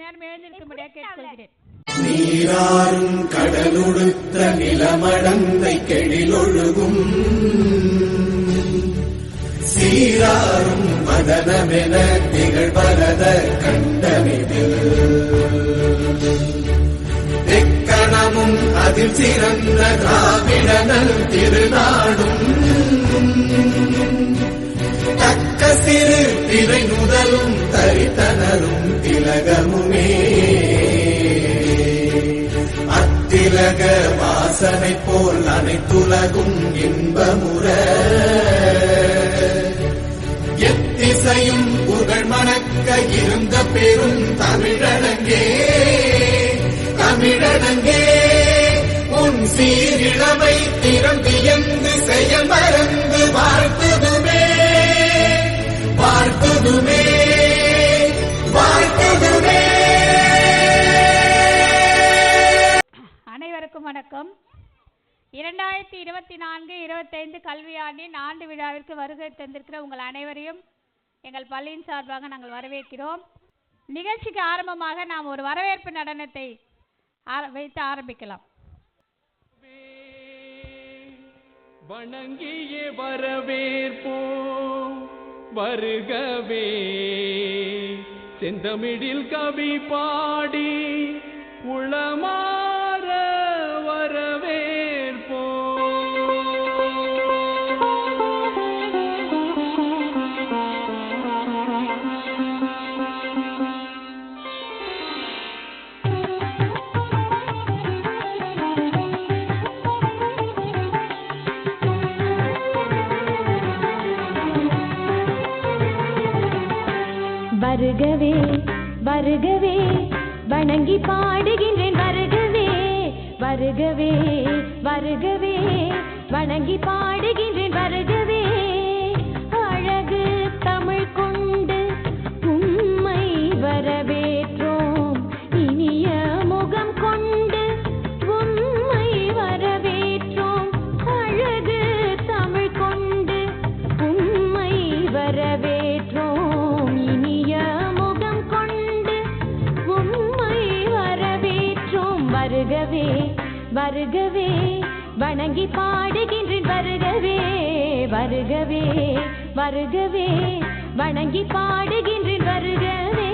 நேரம் எழுந்திருக்கும்படியாக கேட்டுக்கொள்கிறேன். நீராறும் கடலுடுத்த நிலமடந்தை கெழிலொழுகும் சீராறும் மதனமென திகழ்வரத கண்டமிதில் எக்கணமும் அதில் சிறந்த திராவிடனல் திருநாடும் தக்க சிறு திரை முதலும் தரித்தனரும் திலகமுமே அத்திலக வாசனை போல் அனைத்துலகும் இன்பமுற எத்திசையும் புகழ் மணக்க இருந்த பெரும் தமிழனங்கே தமிழனங்கே உன் சீரிழமை திறம் வியந்து செயல் மறந்து வாழ்த்துதுமே வாழ்த்துதுமே வாழ்த்துதுமே. அனைவருக்கும் வணக்கம். 2024-25 கல்வியாண்டின் ஆண்டு விழாவிற்கு வருகை தந்திருக்கிற உங்கள் அனைவரையும் எங்கள் பள்ளியின் சார்பாக நாங்கள் வரவேற்கிறோம். நிகழ்ச்சிக்கு ஆரம்பமாக நாம் ஒரு வரவேற்பு நடனத்தை வைத்து ஆரம்பிக்கலாம். வணங்கியே வரவேற்போம் வருகவே செந்தமிழில் கவி பாடி உளமாற வரவேற்போம். வருகவே வருகவே வணங்கி பாடுகின்றேன் வருகவே வருகவே வருகவே வணங்கி பாடுகின்றேன் வருகவே அழகு தமிழ் கொண்டு உம்மை வரவேற்றோம் இனிய முகம் கொண்டு உம்மை வரவேற்றோம் அழகு தமிழ் கொண்டு உம்மை வரவேற்றோம் வருகவே வருகவே வணங்கி பாடுகின்றேன் வருகவே வருகவே வருகவே வணங்கி பாடுகின்றேன் வருகவே.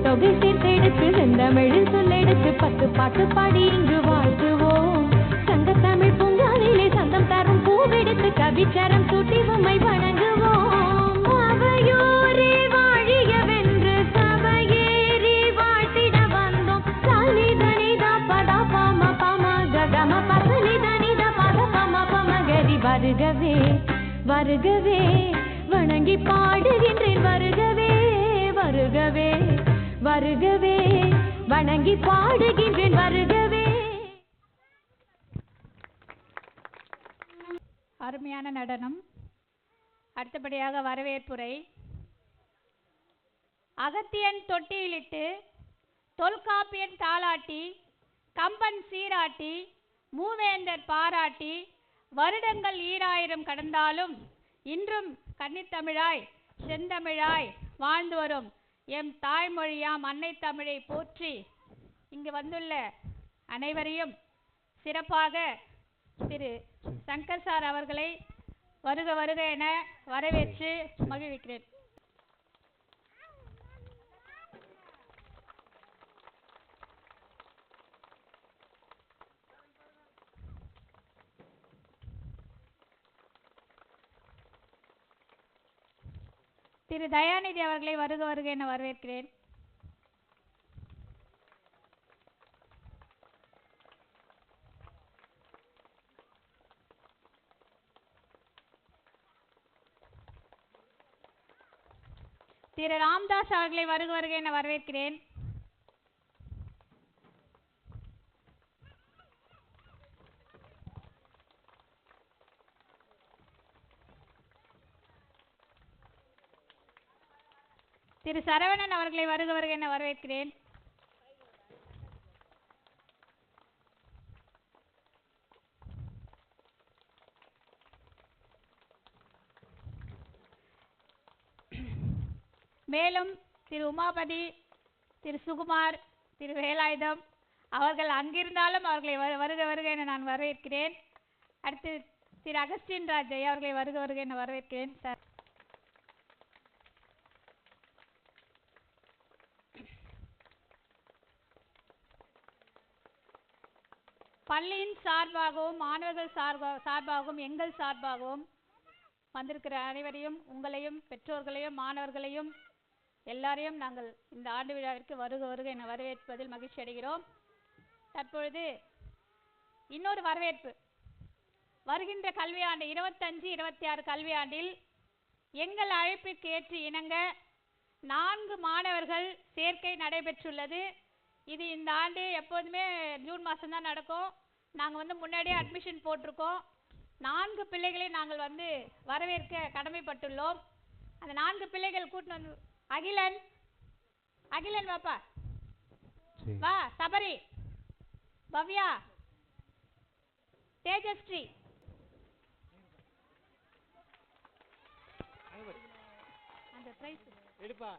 தொகை சேர்த்தெடுத்து செந்தமிழில் சொல்லெடுத்து 10 பாட்டு பாடி இங்கு வாழ்த்துவோம். சங்க தமிழ் பூங்காவிலே சந்தம் தரும் பூவெடுத்து கவிச்சரம் சூட்டி உம்மை வணங்குவோம். அவையோரே வாழியவென்று சபையேறி வாழ்த்திட வந்தோம். சாலிதனிதா பதா பாம பம ககம பசலிதனிதா பத பம பமகரி வருகவே வருகவே வணங்கி பாடுகின்றேன் வருகவே வருகவே வருகவே வணங்கி பாடுகின்றேன் வருகவே. அருமையான நடனம். அடுத்தபடியாக வரவேற்புரை. அகத்தியன் தொட்டியிலிட்டு தொல்காப்பியன் தாளாட்டி கம்பன் சீராட்டி மூவேந்தர் பாராட்டி வருடங்கள் 2000 கடந்தாலும் இன்றும் கன்னித்தமிழாய் செந்தமிழாய் வாழ்ந்து வரும் எம் தாய்மொழியாம் அன்னை தமிழை போற்றி இங்கு வந்துள்ள அனைவரையும் சிறப்பாக திரு சங்கர் சார் அவர்களை வருக வருக என வரவேற்று மகிழ்விக்கிறேன். திரு தயாநிதி அவர்களை வருக வருக என வரவேற்கிறேன். திரு ராம்தாஸ் அவர்களை வருக வருக என வரவேற்கிறேன். திரு சரவணன் அவர்களை வருக வருக என வரவேற்கிறேன். மேலும் திரு உமாபதி, திரு சுகுமார், திரு வேலாயுதம் அவர்கள் அங்கிருந்தாலும் அவர்களை வருக வருக என நான் வரவேற்கிறேன். அடுத்து திரு அகஸ்டின் ராஜ் அவர்களை வருக வருக என வரவேற்கிறேன். சார் பள்ளியின் சார்பாகவும் மாணவர்கள் சார்பாகவும் எங்கள் சார்பாகவும் வந்திருக்கிற அனைவரையும், உங்களையும், பெற்றோர்களையும், மாணவர்களையும் எல்லாரையும் நாங்கள் இந்த ஆண்டு விழாவிற்கு வருக வருக என வரவேற்பதில் மகிழ்ச்சி அடைகிறோம். தற்பொழுது இன்னொரு வரவேற்பு. வருகின்ற கல்வியாண்டு 25-26 கல்வியாண்டில் எங்கள் அழைப்பிற்கு ஏற்று இணங்க 4 மாணவர்கள் சேர்க்கை நடைபெற்றுள்ளது. இது இந்த ஆண்டு எப்போதுமே ஜூன் மாதம்தான் நடக்கும். நாங்கள் முன்னாடியே அட்மிஷன் போட்டிருக்கோம். 4 பிள்ளைகளை நாங்கள் வரவேற்க கடமைப்பட்டுள்ளோம். அந்த 4 பிள்ளைகள் கூட்டின்னு வந்து அகிலன் வாப்பா, வா. சபரி, பவ்யா, தேஜஸ்ரீ, அந்த பிரைஸ் எடுப்பா.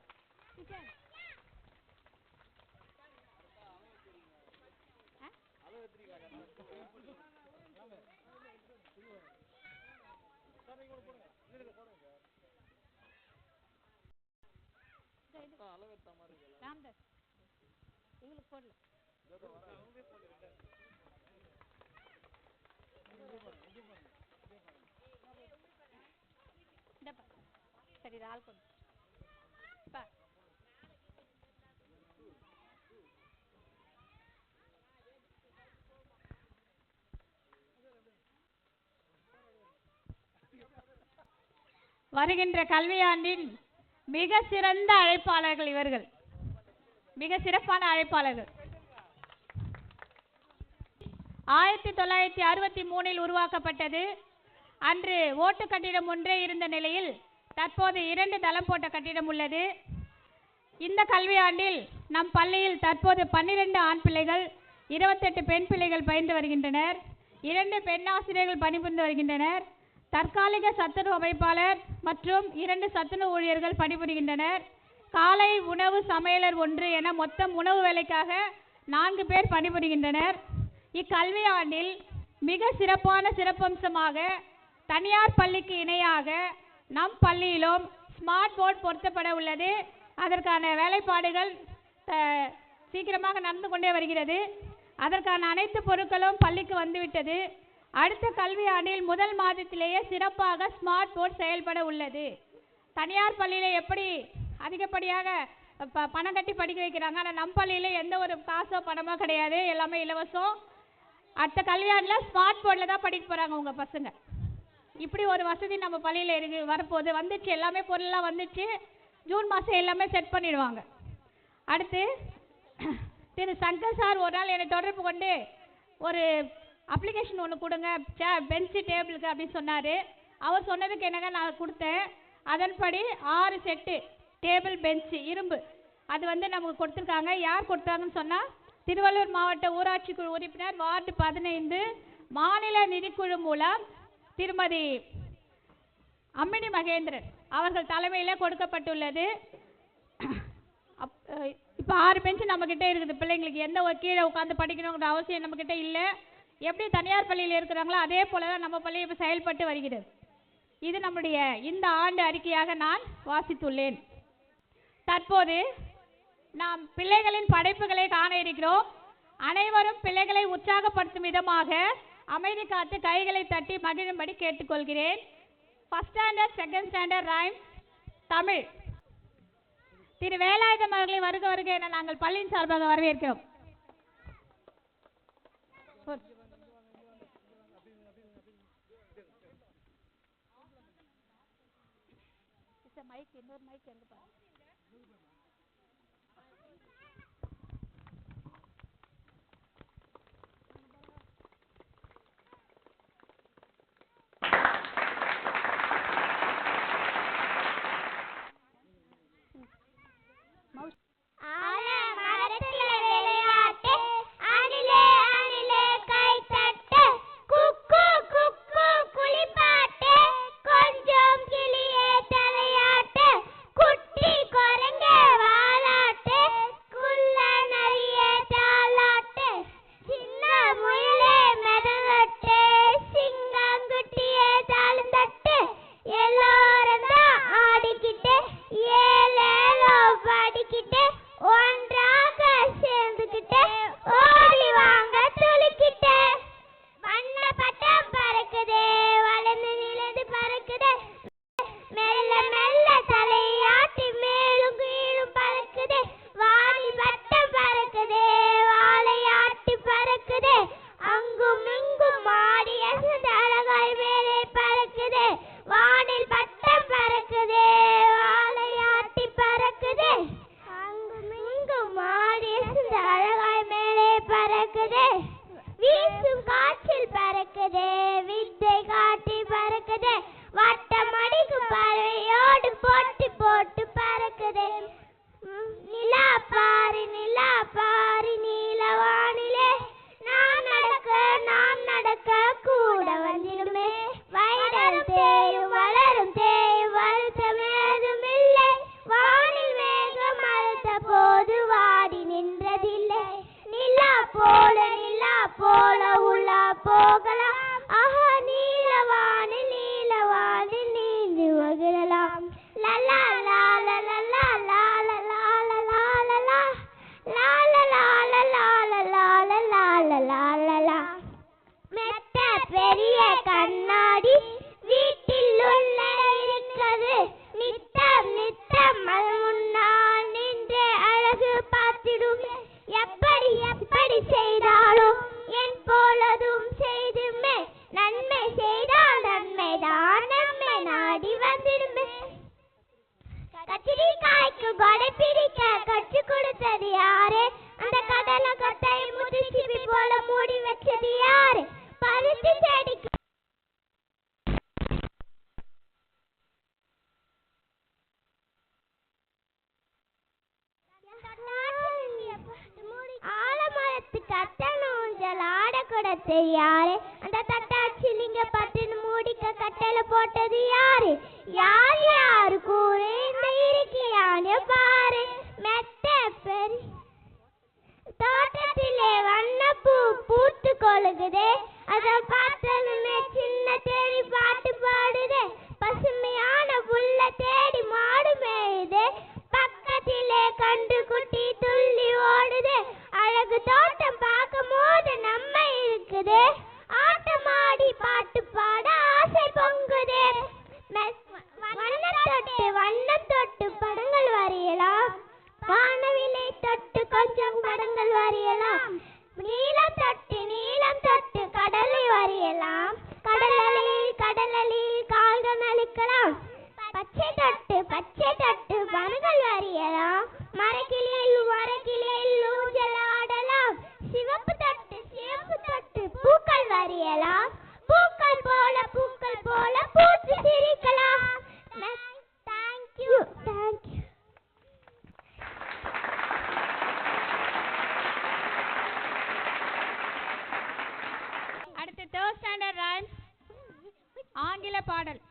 ராம்தாஸ் உங்களுக்கு போடல. சரி, ஆள் கொண்டு வருகின்ற கல்வியாண்டின் மிக சிறந்த அழைப்பாளர்கள் இவர்கள். மிக சிறப்பான அழைப்பாளர்கள். 1963இல் உருவாக்கப்பட்டது. அன்று ஓட்டு கட்டிடம் ஒன்றே இருந்த நிலையில் தற்போது 2 தளம் போட்ட கட்டிடம் உள்ளது. இந்த கல்வியாண்டில் நம் பள்ளியில் தற்போது 12 ஆண் பிள்ளைகள், 28 பெண் பிள்ளைகள் பயின்று வருகின்றனர். 2 பெண் ஆசிரியர்கள் பணிபுரிந்து வருகின்றனர். தற்காலிக சத்துணவு அமைப்பாளர் மற்றும் 2 சத்துணவு ஊழியர்கள் பணிபுரிகின்றனர். காலை உணவு சமையலர் 1 என மொத்தம் உணவு வேலைக்காக 4 பேர் பணிபுரிகின்றனர். இக்கல்வி ஆண்டில் மிக சிறப்பான சிறப்பம்சமாக தனியார் பள்ளிக்கு இணையாக நம் பள்ளியிலும் ஸ்மார்ட் போர்டு பொருத்தப்பட உள்ளது. அதற்கான வேலைப்பாடுகள் சீக்கிரமாக நடந்து கொண்டே வருகிறது. அதற்கான அனைத்து பொருட்களும் பள்ளிக்கு வந்துவிட்டது. அடுத்த கல்வி ஆண்டில் முதல் மாதத்திலேயே சிறப்பாக ஸ்மார்ட் போர்டு செயல்பட உள்ளது. தனியார் பள்ளியில் எப்படி அதிகப்படியாக பணம் கட்டி படிக்க வைக்கிறாங்க, ஆனால் நம் பள்ளியில் எந்த ஒரு காசோ பணமோ கிடையாது, எல்லாமே இலவசம். அடுத்த கல்வியாண்டில் ஸ்மார்ட் போர்டில் தான் படிக்க போகிறாங்க உங்கள் பசங்க. இப்படி ஒரு வசதி நம்ம பள்ளியில் இருக்கு, வரப்போகுது. வந்துச்சு, எல்லாமே பொருளெலாம் வந்துச்சு. ஜூன் மாதம் எல்லாமே செட் பண்ணிடுவாங்க. அடுத்து திரு சங்கர் சார் ஒரு நாள் என்னை தொடர்பு கொண்டு ஒரு அப்ளிகேஷன் ஒன்று கொடுங்க பெஞ்சு டேபிளுக்கு அப்படின்னு சொன்னார். அவர் சொன்னதுக்கு என்னங்க நான் கொடுத்தேன். அதன்படி 6 செட்டு டேபிள் பெஞ்சு இரும்பு அது நமக்கு கொடுத்துருக்காங்க. யார் கொடுத்தாங்கன்னு சொன்னால் திருவள்ளூர் மாவட்ட ஊராட்சி குழு உறுப்பினர் வார்டு 15 மாநில நிதிக்குழு மூலம் திருமதி அம்மினி மகேந்திரன் அவர்கள் தலைமையில் கொடுக்கப்பட்டுள்ளது. இப்போ 6 பெஞ்சு நம்மக்கிட்ட இருக்குது. பிள்ளைங்களுக்கு எந்த ஒரு கீழே உட்காந்து படிக்கணுங்கிற அவசியம் நம்மக்கிட்ட இல்லை. எப்படி தனியார் பள்ளியில் இருக்கிறாங்களோ அதே போல தான் நம்ம பள்ளி இப்போ செயல்பட்டு வருகிறது. இது நம்முடைய இந்த ஆண்டு அறிக்கையாக நான் வாசித்துள்ளேன். தற்போது நாம் பிள்ளைகளின் படைப்புகளை காண இருக்கிறோம். அனைவரும் பிள்ளைகளை உற்சாகப்படுத்தும் விதமாக அமைதி காத்து கைகளை தட்டி மகிழும்படி கேட்டுக்கொள்கிறேன். First standard, second standard rhymes Tamil Thiru Velayudham அவர்களை வருக வருக என நாங்கள் பள்ளியின் சார்பாக வரவேற்கிறோம். யாரு அந்த தட்டாச்சி நீங்க பட்டுன்னு மூடிக்க கட்டளை போட்டது யாரு? யார் யாரு கூறு இந்த இருக்கியான பாரு. மெத்த பெரி தோட்டத்திலே வண்ணப்பூ பூத்து கொழுகுதே, அத பார்த்ததுமே சின்ன தேடி பாட்டு பாடுதே. பசுமையான புல்ல தேடி மாடு மேயுதே, பக்கத்திலே கண்டு குட்டி துள்ளி ஓடுதே. அழகு தோட்டம் பார்க்கும் போது நம்ம இருக்குதே, ஆட்டமாடி பாட்டு பாட ஆசை பொங்குதே. வண்ணம் தொட்டு படங்கள் வரையலாம், வானவிலை தொட்டு கொஞ்சம் படங்கள் வரையலாம். நீளம் தொட்டு கடலை வரையலாம், கடலில் கால்கள் அழிக்கலாம். பச்சை தொட்டு படங்கள் வரையலாம், மரக்கிளையில் ஊஞ்சல் ஆடலாம். சிவப்பு தொட்டு பூக்கள் வரையலாம், பூக்கள் போல பூத்து சிரிக்கலாம். தேங்க்யூ. அடுத்து 3rd ஸ்டாண்டர்ட் ரைம்ஸ் ஆங்கில பாடல்.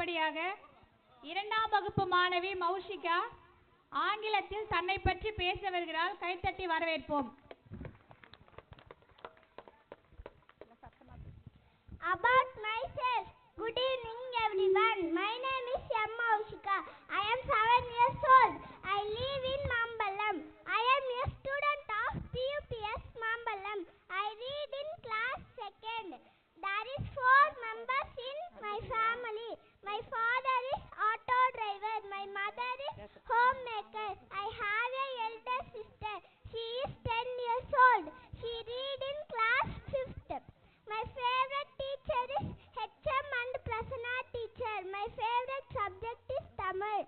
அடுத்தபடியாக 2ஆம் வகுப்பு மாணவி மௌஷிகா ஆங்கிலத்தில் தன்னை பற்றி பேச வருகிறாள். கைத்தட்டி வரவேற்போம். About myself. Good evening everyone. My name is M. Maushika. I am 7 years old. I live in Mambalam. I am a student of PUPS Mambalam. I read in class 2nd. There is 4 members in my family. My father is auto driver. My mother is homemaker. I have a elder sister. She is 10 years old. She read in class 5th. My favorite teacher is HM and Prasanna teacher. My favorite subject is Tamil.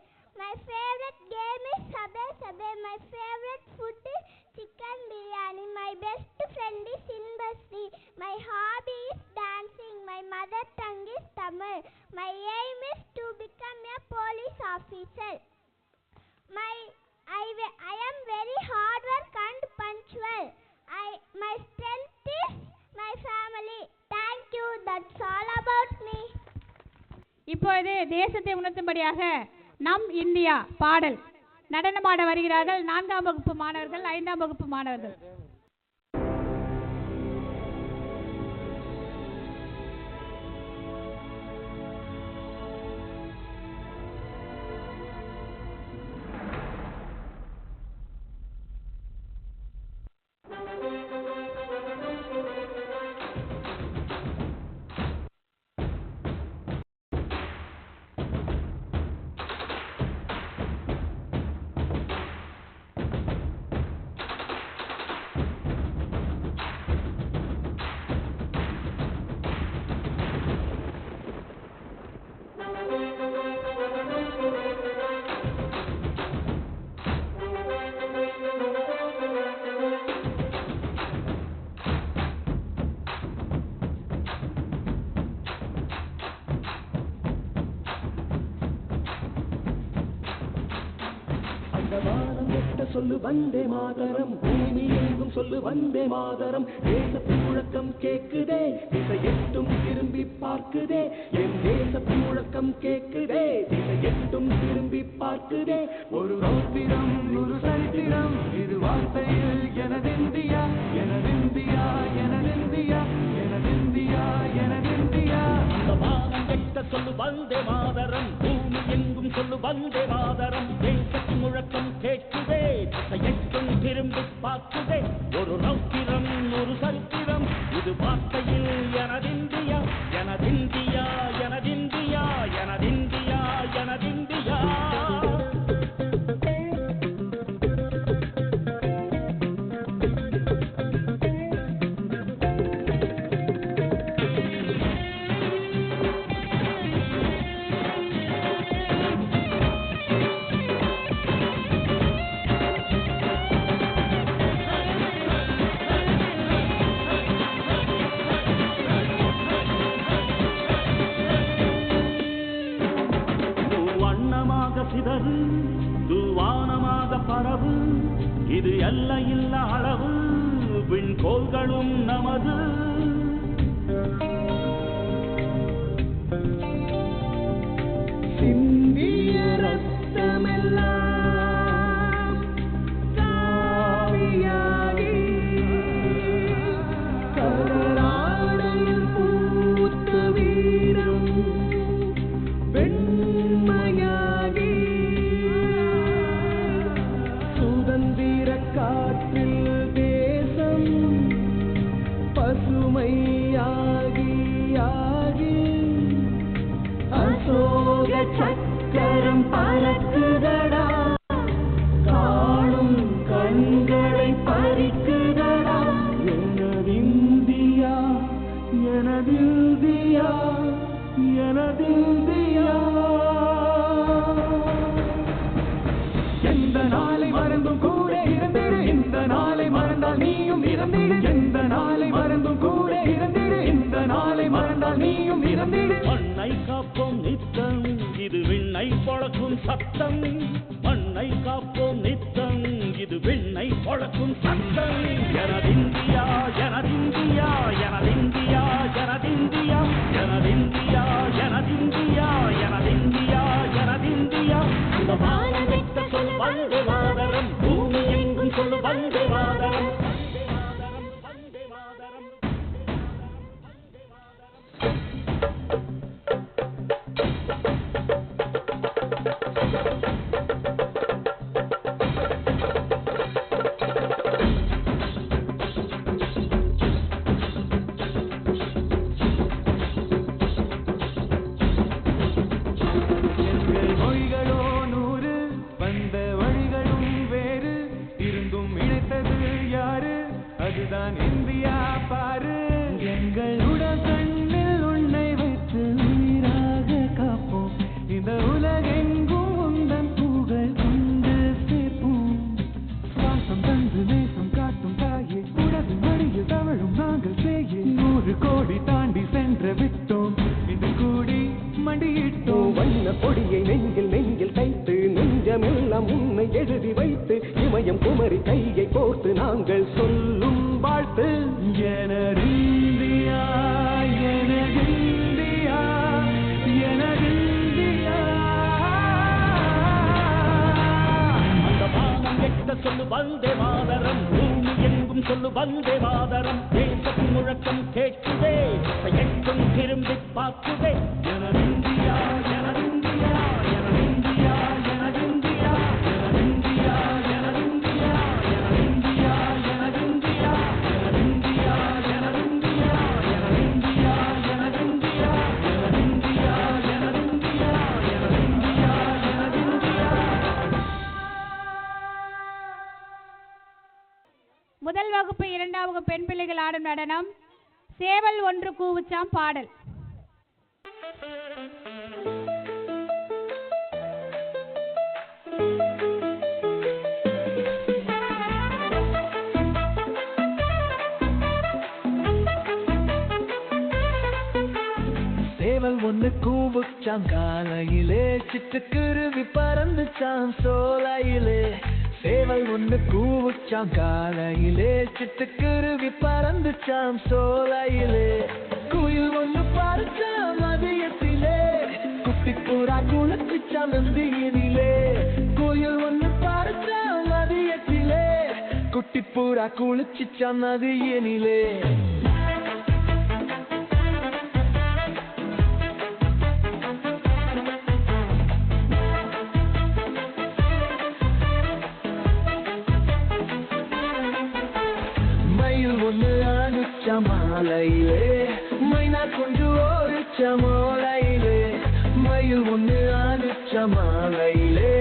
My favorite game is Sabe Sabe. My favorite food is chicken biryani. My best friend is Inbasri. My hobby is dancing. My mother tongue is Tamil. My aim is to become a police officer. I am very hard work and punctual. My strength is my family. Thank you. That's all about me. இப்பொழுது தேசத்தை உணர்த்தும்படியாக நம் India பாடல் நடனமாட வருகிறார்கள் 4ஆம் வகுப்பு மாணவர்கள், 5ஆம் வகுப்பு மாணவர்கள். சொல்லு வந்தே மாதரம், பூமி எங்கும் சொல்லு வந்தே மாதரம். தேசத்து முழக்கம் கேக்குதே, திசை எட்டும் திரும்பி பார்க்குதே. என் தேசத்து முழக்கம் கேக்குதே, திசை எட்டும் திரும்பி பார்க்குதே. ஒரு ரௌத்திரம் ஒரு சரித்திரம், இது வார்த்தையில் எனதிந்தியா எனதிந்தியா எனதிந்தியா எனதிந்தியா எனதிந்தியா. அந்த வானம் எட்ட சொல்லு வந்தே மாதரம், பூமி எங்கும் சொல்லு வந்தே மாதரம். தேசத்து முழக்கம் கேட்குதே, எட்டும் திரும்பி பார்க்குதே. ஒரு ரௌத்திரம் ஒரு சரித்திரம், இது வார்த்தையில் எனதிந்தியா எனதிந்தியா எனதிந்தியா எனதிந்தியா எனதிந்தியா. சிதறு தூவானமாக பரவு, இது எல்லையில்ல அளவு, விண்கோள்களும் நமது. சிந்திய ரத்தமெல்லாம் காவியாகி கராடையில் பூத்த வீரம் வெண்மையாகி சுதந்திர காற்றில் தேசம் பசுமையாகி ஆகி அசோக சக்கரம் பறக்குதடா, காணும் கண்களை பறிக்குதடா. எனதிந்தியா எனதிந்தியா எனதிந்தியா. எந்த நாளை மறந்தும் கூட இருந்திடு, இந்த நாளை மறந்தால் நீயும் இறந்திடு. எந்த நாளை மறந்தும் கூட இருந்திடு, இந்த நாளை மறந்தால் நீயும் இறந்திடு. மண்ணை காப்போம் நித்தம், இது விண்ணை பொழக்கும் சத்தம். மண்ணை காப்போம் நித்தம், இது விண்ணை பொழக்கும் சத்தம். எனதிந்தியா எனதிந்தியா எனதிந்தியா எனதிந்தியா எனதிந்தியா எனதிந்தியா எனதிந்தியா. 1 கோடி தாண்டி சென்று விட்டோம் இன்று கூடி மண்டியிட்டோம் வண்ண கொடியை நெஞ்சில் நெஞ்சில் தைத்து நெஞ்சமெல்லாம் உன்னை எழுதி வைத்து இமயம் குமரி கையை கோர்த்து நாங்கள் சொல்லும் வாழ்த்து எனதிந்தியா எனதிந்தியா எனதிந்தியா அந்த வானம் எட்ட சொல்லு வந்தே மாதரம் பூமி எங்கும் சொல்லு வந்தே மாதரம் தேசத்தின் முழக்கம் கேட்குதே எட்டும் திரும்பி பார்க்குதே எனதிந்தியா எனதிந்தியா எனதிந்தியா எனதிந்தியா எனதிந்தியா எனதிந்தியா எனதிந்தியா எனதிந்தியா எனதிந்தியா எனதிந்தியா எனதிந்தியா எனதிந்தியா எனதிந்தியா எனதிந்தியா எனதிந்தியா எனதிந்தியா. முதல் வகுப்பு 2ஆம் வகுப்பு பெண் பிள்ளைகள் ஆடும் நடனம் சேவல் ஒன்று கூவுச்சாம் பாடல். சேவல் ஒண்ணு கூவுச்சாம் காலையிலே சிட்டுக்குருவி பறந்துச்சாம் சோலையிலே சேவல் ஒண்ணு கூவுச்சாம் காலையிலே சிட்டுக்குருவி பறந்துச்சாம் சோலையிலே குயில் ஒண்ணு பறச்சாம் மதியத்திலே குட்டி புறா குளத்துச்சாம் நந்தியினிலே குயில் ஒண்ணு பறச்சாம் மதியத்திலே குட்டி புறா குளிச்சுச்சாம் நதியினிலே மாலையிலே மைனா கொண்டு ஓடிச்ச மாலையிலே மயில் ஒன்று ஆடிச்ச மாலையிலே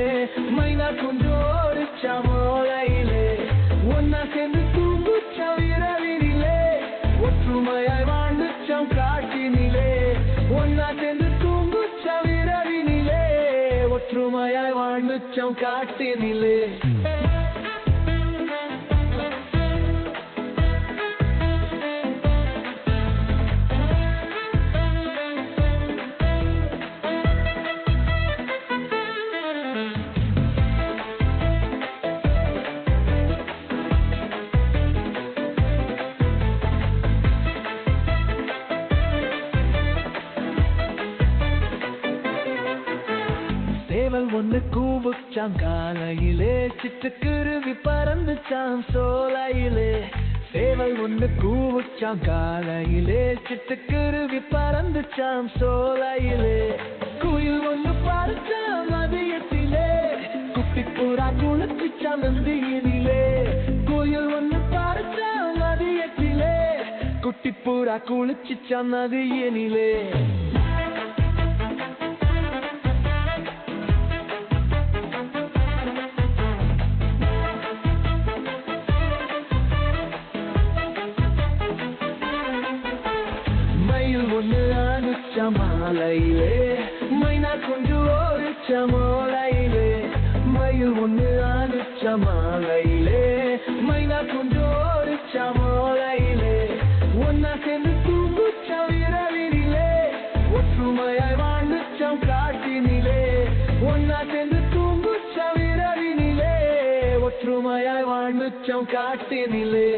மைனா கொண்டு ஓடிச்ச மாலையிலே ஒன்னா சேர்ந்து தூங்குச்ச இரவினிலே ஒற்றுமையாய் வாழ்ந்துச்சம் காட்டினிலே ஒன்னா சேர்ந்து தூங்குச்ச இரவினிலே ஒற்றுமையாய் வாழ்ந்துச்சம் காட்டினிலே சேவல் ஒண்ணு கூவுச்சாம் காலையிலே சிட்டுக்குருவி பறந்துச்சாம் சோலையிலே சேவல் ஒண்ணு கூவுச்சாம் காலையிலே சிட்டுக்குருவி பறந்துச்சாம் சோலையிலே குயில் ஒண்ணு பறச்சாம் மதியத்திலே குட்டி புறா குளத்துச்சாம் நந்தியினிலே குயில் ஒண்ணு பறச்சாம் மதியத்திலே குட்டி புறா குளிச்சுச்சாம் நதியினிலே மாலையிலே மைனா கொண்டு ஓடிச்ச மாலையிலே மயில் ஒன்று ஆடிச்ச மாலையிலே மைனா கொண்டு ஓடிச்ச மாலையிலே ஒன்னா சேர்ந்து தூங்குச்ச இரவினிலே ஒற்றுமையாய் வாழ்ந்துச்சம் காட்டினிலே ஒன்னா சேர்ந்து தூங்குச்ச இரவினிலே ஒற்றுமையாய் வாழ்ந்துச்சம் காட்டினிலே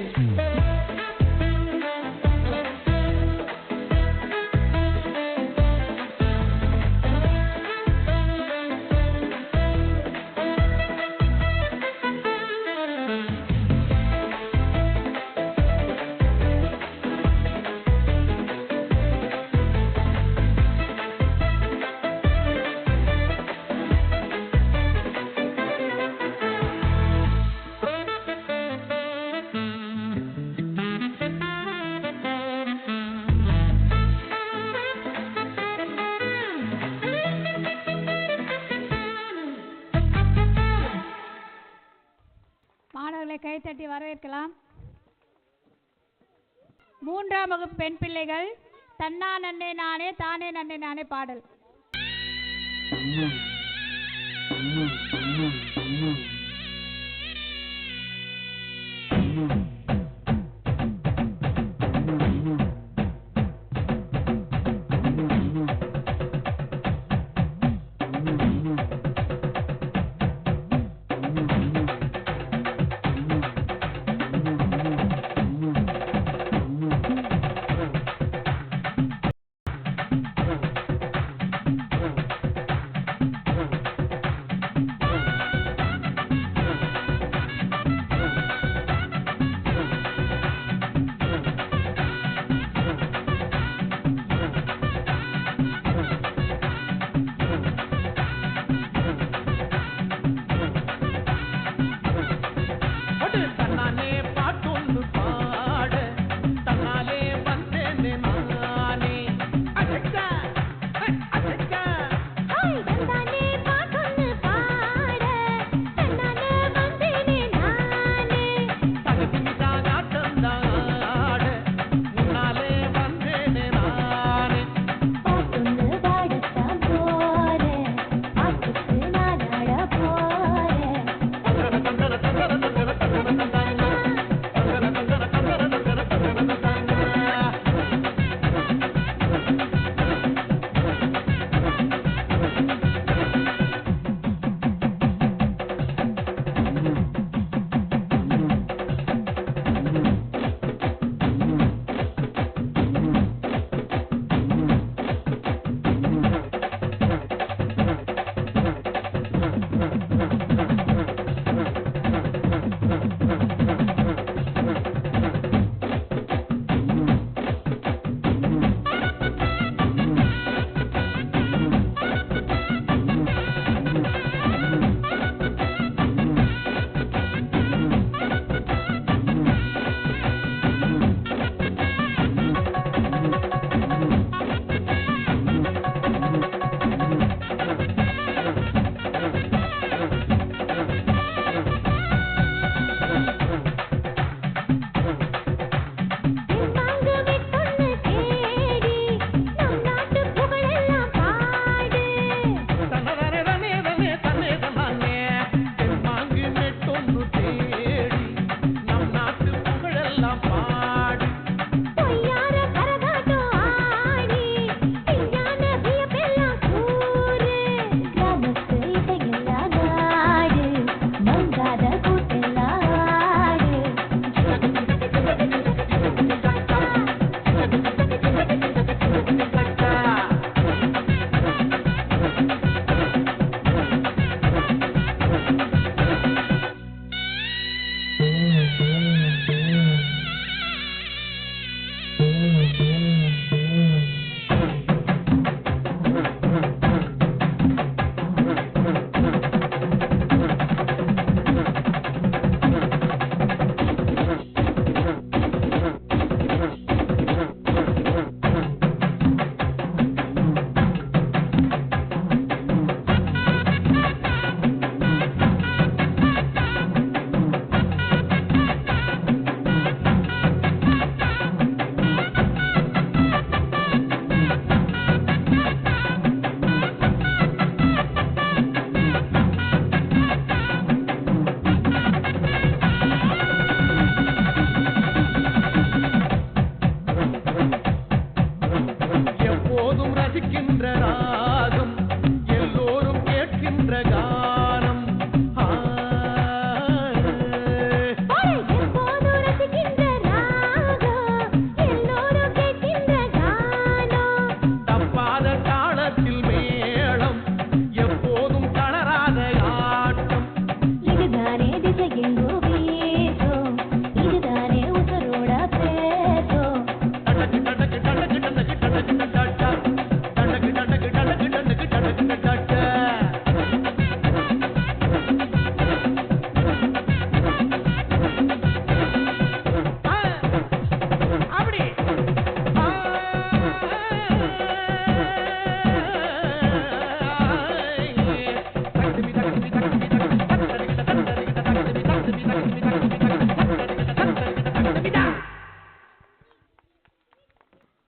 கைத்தட்டி வரவேற்கலாம். 3ஆம் வகுப்பு பெண் பிள்ளைகள் தன்னா நன்னே நானே தானே நன்னே நானே பாடல்.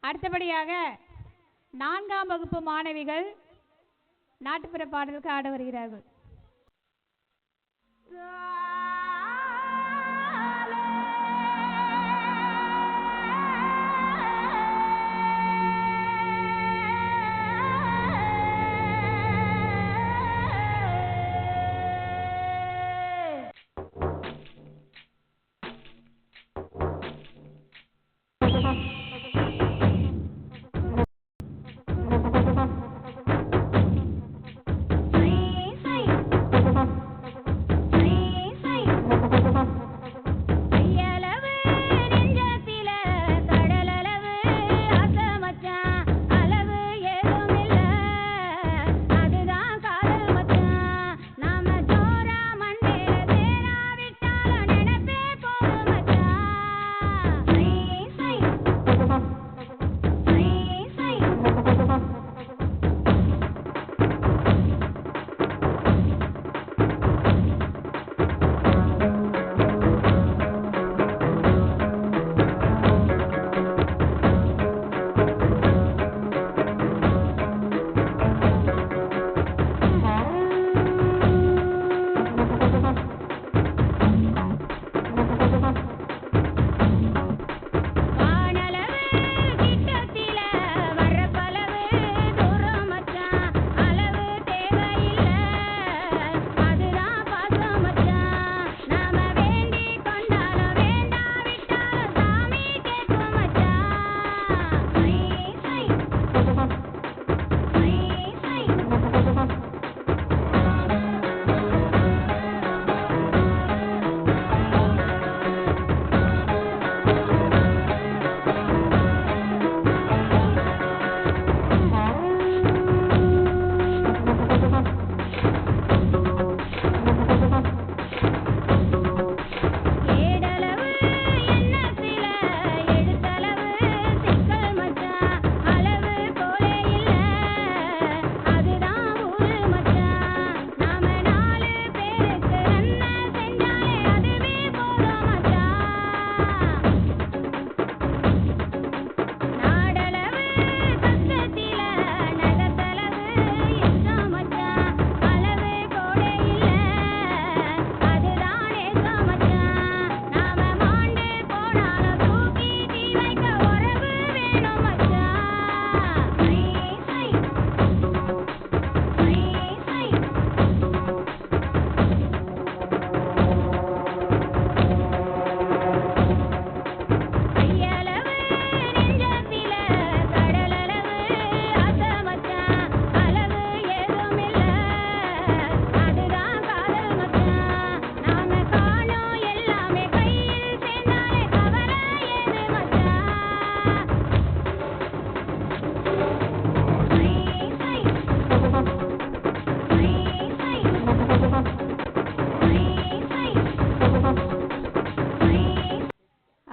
அடுத்தபடியாக 4ஆம் வகுப்பு மாணவிகள் நாட்டுப்புற பாடலுக்கு ஆட வருகிறார்கள்.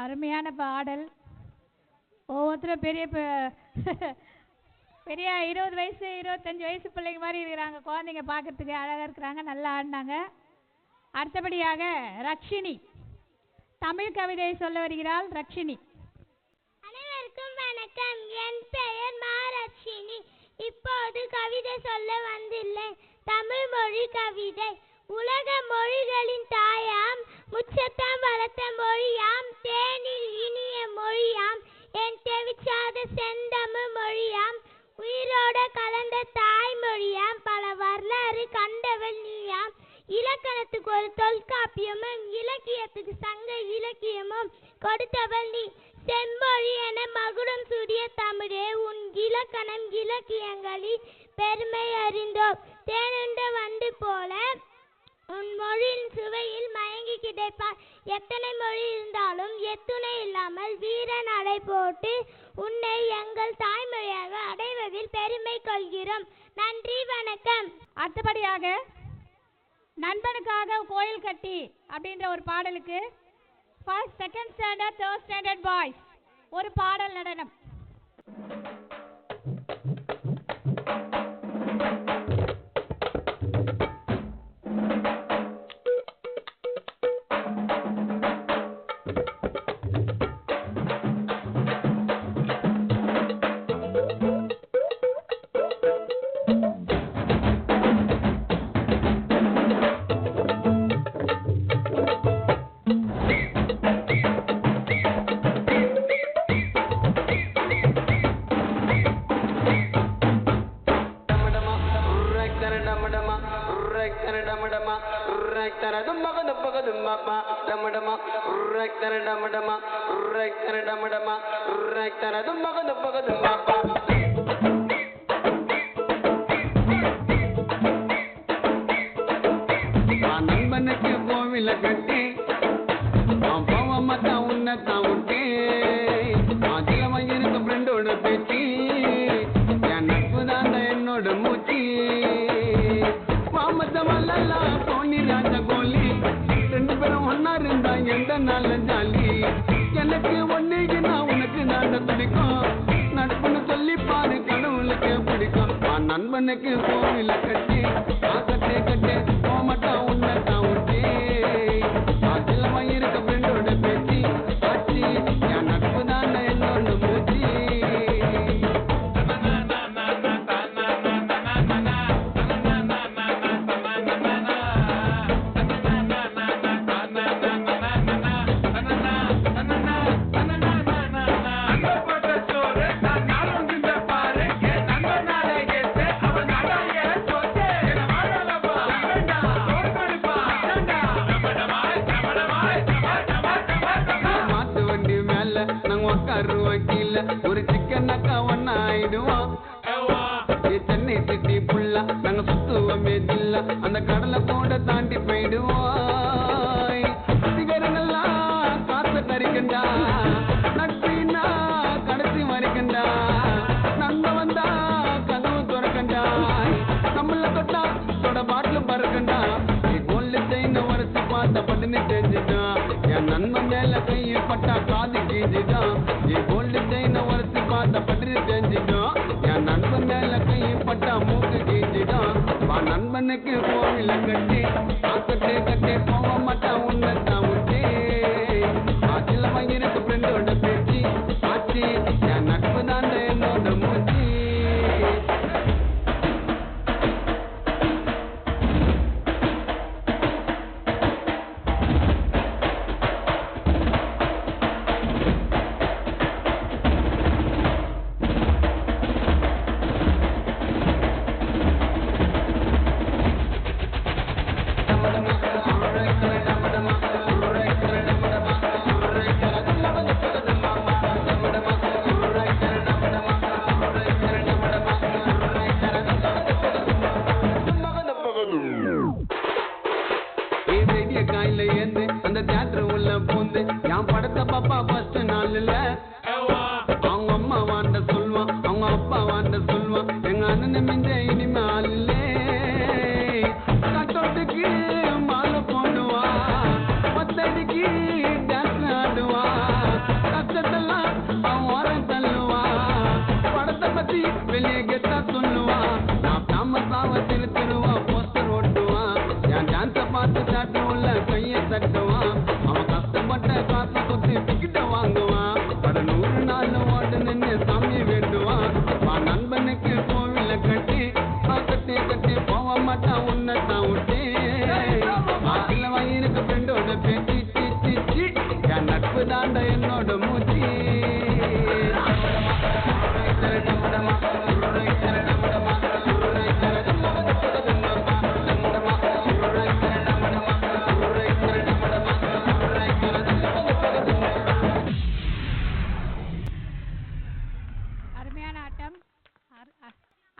அருமையான பாடல். ஒவ்வொருத்தரும் பெரிய பெரிய 20 வயசு 25 வயசு பிள்ளைங்க மாதிரி இருக்கிறாங்க. குழந்தைங்க பார்க்கறதுக்கு அழகாக இருக்கிறாங்க, நல்லா ஆடினாங்க. அடுத்தபடியாக ரக்ஷினி தமிழ் கவிதை சொல்ல வருகிறாள். ரக்ஷினி. அனைவருக்கும் வணக்கம். என் பெயர் மாரக்ஷினி. இப்போது கவிதை சொல்ல வந்துள்ளேன். தமிழ் மொழி கவிதை. உலக மொழிகளின் தாயாம், முச்சத்தாம் வளர்த்த மொழியாம், தேனில் இனிய மொழியாம், என் தெவிச்சாத செந்தமிழ் மொழியாம், உயிரோட கலந்த தாய்மொழியாம், பல வரலாறு கண்டவள் நீயாம், இலக்கணத்துக்கு ஒரு தொல்காப்பியமும் இலக்கியத்துக்கு சங்க இலக்கியமும் கொடுத்தவள் நீ. செம்மொழி என மகுடம் சூடிய தமிழே, உன் இலக்கணம் இலக்கியங்களில் பெருமை அறிந்தோம். தேனுண்ட வண்டு போல உன் மொழியின் சுவையில் மயங்கி கிடைப்பார். எத்தனை மொழி இருந்தாலும் எத்துணை இல்லாமல் வீர நடை போட்டு உன்னை எங்கள் தாய்மொழியாக அடைவதில் பெருமை கொள்கிறோம். நன்றி, வணக்கம். அடுத்தபடியாக நண்பனுக்காக கோயில் கட்டி அப்படின்ற ஒரு பாடலுக்கு first, second standard, third standard boys ஒரு பாடல் நடனம். நண்பனுக்கு கோவில கட்டி போவமாட்டா உன்னத்தான் விட்டு அதிலமா இருக்க ஃப்ரெண்டோட பேச்சு என் நட்பு தான் என்னோட மூச்சு மாமத்த மல்லா கோனி ராஜா கோலி 2 பேரும் ஒன்னா இருந்தா எந்த நாள் ஜாலி எனக்கு ஒன்னுக்கு நான் உனக்கு நாண்ட பிடிக்கும் நட்புன்னு சொல்லி பாரு கடவுளுக்கு பிடிக்கும் நண்பனுக்கு கோவில கட்டி கட்டே கட்டே போமாட்டா உன்னத்தான் விட்டு அதிலமா இருக்க ஃப்ரெண்டோட பேச்சு ஆச்சு என் நட்பு தான் என்னோட மூச்சு ஒரு சிக்கனாக்கா ஒன்னா ஆயிடுவோம் சென்னை சிட்டி புல்லா நாங்க சுத்துவோமே ஜில்லா அந்த கடலை கூட தாண்டி போயிடுவோம் சிகரங்கள்லாம் காத்த கறிக்கண்டா நட்பினா கடைசி மறிக்கண்டா நம்ப வந்தா கதவு துறக்கண்டா நம்மள தொட்டா தொட பாட்டில் பறக்கண்டா கோல்டு செயின் உரசி பார்த்த பட்டுன்னு தெரிஞ்சுட்டான் என் நண்பன் மேல கையை பட்டா காது கீஞ்சுட்டான் கோல்டு செயின் உரசி பார்த்த பட்டுன்னு தெரிஞ்சுட்டான் என் நண்பன் மேல கையை பட்டா மூக்கு கீஞ்சுட்டான் நண்பனுக்கு கோவில கட்டி கட்டே கட்டே போக மாட்டான் உன்னத்தான் விட்டு அதில் இருக்கு ஃப்ரெண்டோட பேச்சு ஆச்சு என் நட்பு தான் என்னோட மூச்சு காயில ஏந்து அந்த தியேட்டர் உள்ள பூந்து என் படத்தை பாப்பா ஃபர்ஸ்ட் நாள்ல அவங்க அம்மா வாண்ட சொல்லுவான் அவங்க அப்பா வாண்ட சொல்லுவான் எங்க அண்ணன் மிஞ்ச இனிமே ஆள்ல கட்டோட்டுக்கு மாலை போடுவா பத்தடிக்கு டான்ஸ் ஆடுவா கஷ்டத்தெல்லாம் அவன் ஓரம் தள்ளுவா படத்தை பத்தி வெளியே கெட்டா சொல்லுவா நான் தாமசாவ திருத்துருவா போஸ்டர் ஓட்டுவான் என் டான்ஸை பார்த்து சாட்டு உள்ள கையை தட்டுவான் அவன் கஷ்டப்பட்ட காசை கொத்து டிக்கெட்டை வாங்குவான் பட 100 நாள் ஓட்டு நின்று சாமி வேண்டுவான் நண்பனுக்கு கோவில கட்டி கட்டி கட்டி போக மாட்டான் உன்னத்தான் விட்டு அதில் வயிறுக்கு ஃப்ரெண்டோட பேச்சு என் நட்பு தாண்ட என்னோட மூச்சு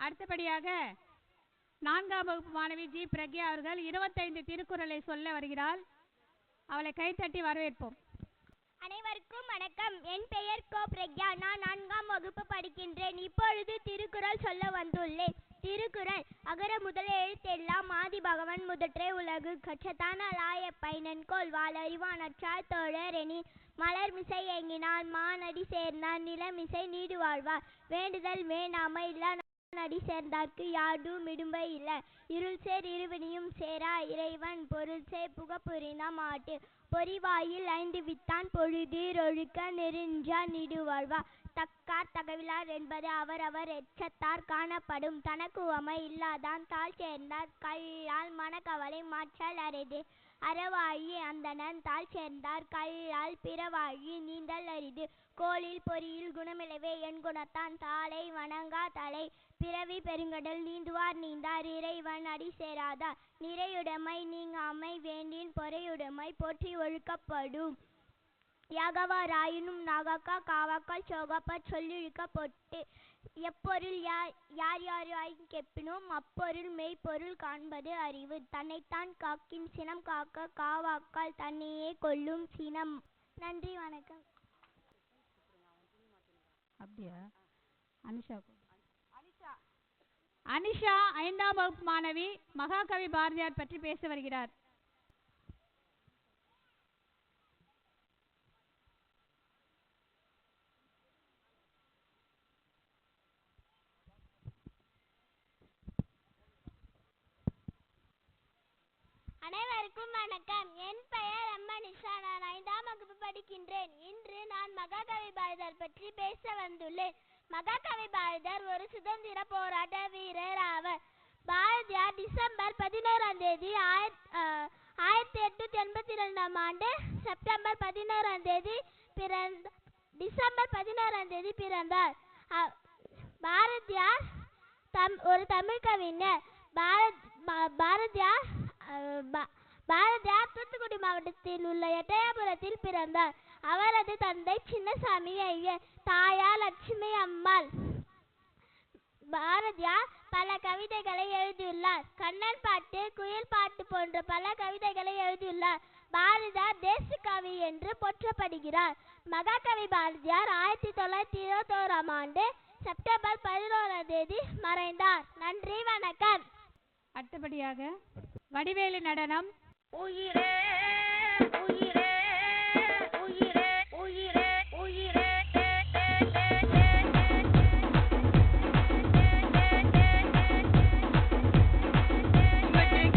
அடுத்தபடியாக 4ஆம் வகுப்பு மாணவி ஜி பிரக்யா அவர்கள் 25 திருக்குறளை சொல்ல வருகிறாள். அவளை கைத்தட்டி வரவேற்போம். அனைவருக்கும் வணக்கம். என் பெயர் கோ பிரக்யா. நான் 4ஆம் வகுப்பு படிக்கின்றேன். இப்பொழுது திருக்குறள் சொல்ல வந்துள்ளேன். திருக்குறள் அகர முதல எழுத்தெல்லாம் ஆதி பகவன் முதற்றே உலகு கற்றதான லாய பைனன்கோள் வாழறிவான் அற்றால் தோழர் எனின் மலர் மிசை ஏங்கினால் மானடி சேர்ந்தார் நிலமிசை நீடு வாழ்வார் வேண்டுதல் வேணாமை இல்லா நடி சேர்ந்தார்க்கு யாடும் இடும்பை இல்லை இருள் சேர் இருவினியும் சேரா இறைவன் பொருள் சேர் புக புரிந்த மாட்டு பொறிவாயில் 5 வித்தான் பொழுதீர் ஒழுக்க நெருஞ்சா நீடு வாழ்வா தக்கார் தகவிலார் என்பது அவரவர் எச்சத்தார் காணப்படும் தனக்கு உவமை இல்லாதான் தாழ் சேர்ந்தார் கல்லால் மனக்கவலை மாற்றல் அரிது அறவாழி அந்தணன் தாள் சேர்ந்தார் கல்லால் பிறவாழி நீந்தல் அரிது கோளில் பொறியில் குணமிலவே என் குணத்தான் தாளை வணங்கா தலை பிறவி பெருங்கடல் நீந்துவார் நீந்தார் இறைவன் அடி சேராதார் நிறையுடைமை நீங்காமை வேண்டின் பொறையுடைமை போற்றி ஒழுக்கப்படும் யாகவாராயினும் நாகாக்கா காவாக்கால் சோகாப்பா சொல்லிழுக்க பொட்டு எப்பொருள் யார் யாராயும் கெப்பினும் அப்பொருள் மெய்ப்பொருள் காண்பது அறிவு தன்னைத்தான் காக்கின் சினம் காக்க காவாக்கால் தன்னையே கொல்லும் சினம். நன்றி, வணக்கம். அப்படியா? அனிஷா 5ஆம் வகுப்பு மாணவி மகாகவி பாரதியார் பற்றி பேச வருகிறார். அனைவருக்கும் வணக்கம். என் பெயர் அம்மனிஷா. நான் 5ஆம் வகுப்பு படிக்கின்றேன். இன்று நான் மகாகவி பாரதியார் பற்றி பேச வந்துள்ளேன். மகாகவி பாரதியார் ஒரு சுதந்திர போராட்ட வீரர் ஆவர். பாரதியார் டிசம்பர் 11ஆம் தேதி 1882ஆம் ஆண்டு செப்டம்பர் 11ஆம் தேதி பிறந்தார். பாரதியார் ஒரு தமிழ் கவிஞர். பாரதியார் தூத்துக்குடி மாவட்டத்தில் உள்ள எட்டயபுரத்தில் பிறந்தார். அவரது தந்தை சின்னசாமி ஐயர், தாயார் லட்சுமி அம்மாள். பாரதியார் பல கவிதைகளை எழுதியுள்ளார். கண்ணன் பாட்டு, குயில் பாட்டு போன்ற பல கவிதைகளை எழுதியுள்ளார். பாரதியார் தேசக்கவி என்று போற்றப்படுகிறார். மகாகவி பாரதியார் 1921ஆம் ஆண்டு செப்டம்பர் 11ஆம் தேதி மறைந்தார். நன்றி, வணக்கம். அடுத்தபடியாக வடிவேலு நடனம். உயிரே உயிரே உயிரே உயிரே உயிரே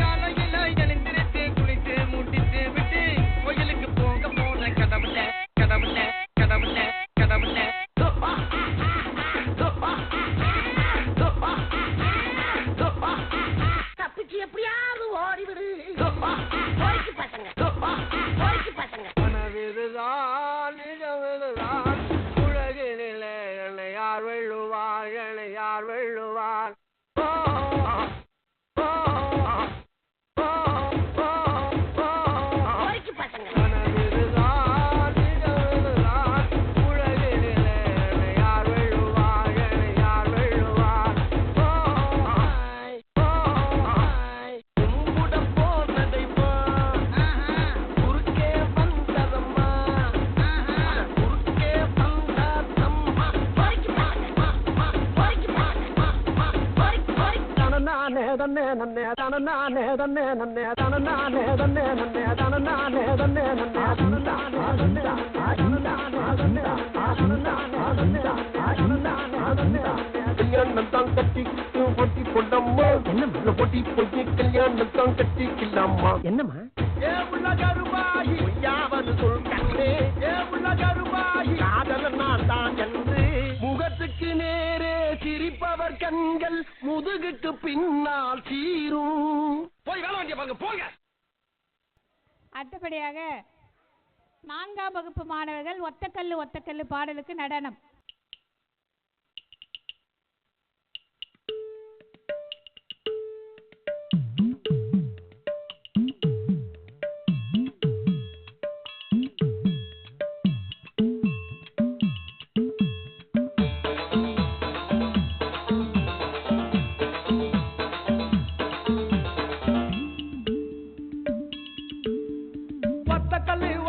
காலையில எழுந்திருத்து குளித்து மூட்டிட்டு விட்டு கோயிலுக்கு போக போன கடவுள கடவுள கடவுள கடவுள தப்பிச்சு எப்படியாவது ஓடிவிடு மனவிதுதான் நிஜமிதுதான் உலகினிலே என்னை யார் வெல்லுவார் என்னை யார் வெல்லுவார் என்னம்மா முகத்துக்கு நேரே சிரிப்பவர் கண்கள் முதுகுக்கு பின்னால் சீரும். போய் வேலை வண்டிய பாருங்க போங்க. அடுத்தபடியாக 4ஆம் வகுப்பு மாணவர்கள் ஒத்தக்கல்லு ஒத்தக்கல்லு பாடலுக்கு நடனம்.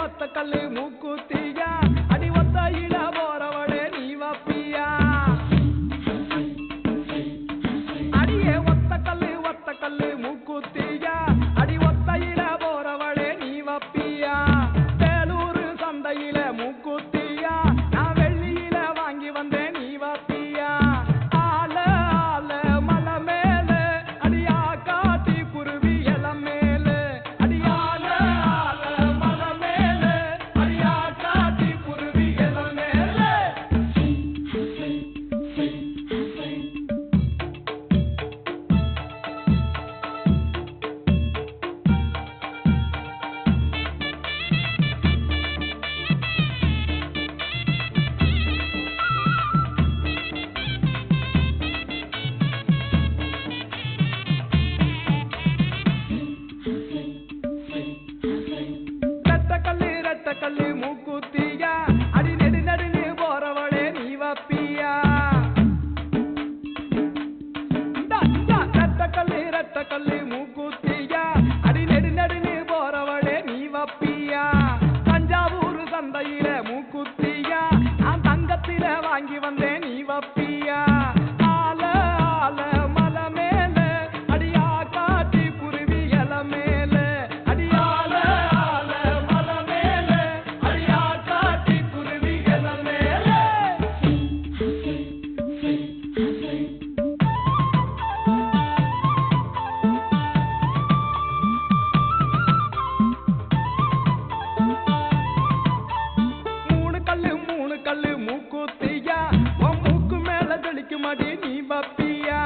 ஒத்தக்கல்லு மூக்குத்தியா அடி ஒத்த இட போறவளே நீ கிடைக்குமாடி நீ வப்பியா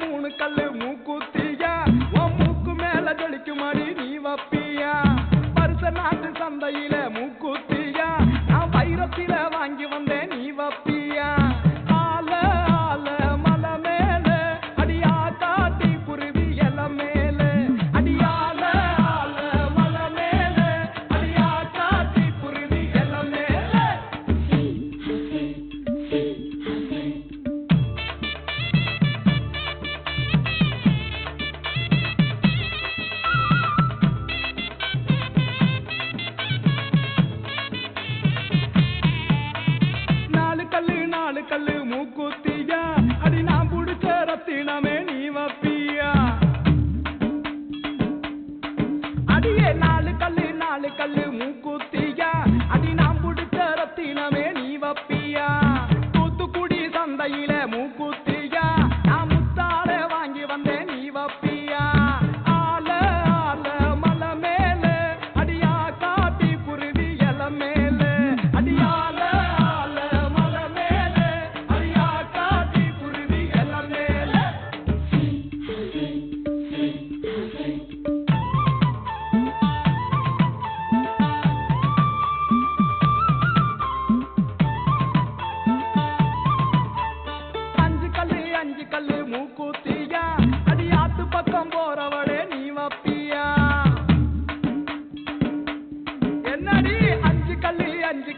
மூணு கல்லு மூக்குத்தியா உன் மூக்கு மேல ஜொலிக்குமாடி நீ வப்பியா பரிச நாட்டு சந்தையில மூக்குத்தியா நான் வைரத்தில வாங்கி வந்தேன் நீ வப்பியா ஆல ஆல மலை மேல அடியா காட்டி குருவி எல மேல அடியால ஆல மலை மேல அடியா காட்டி குருவி எல மேல நாலு கல்லு மூக்குத்தியா அடி நான் புடிச்ச ரத்தினமே நீ வப்பியா அடியே நாலு கல்லு மூக்குத்தியா அடி நான் புடிச்ச ரத்தினமே நீ வப்பியா தூத்துக்குடி சந்தையில மூக்குத்தியா நான் முத்தால வாங்கி வந்தேன் நீ வப்பியா ஆல ஆல மலை மேல அடியா காட்டி குருவி எல மேல அடியால அஞ்சு கல்லு மூக்குத்தியா அடி ஆத்து பக்கம் போறவளே நீ வப்பியா என்னடி அஞ்சு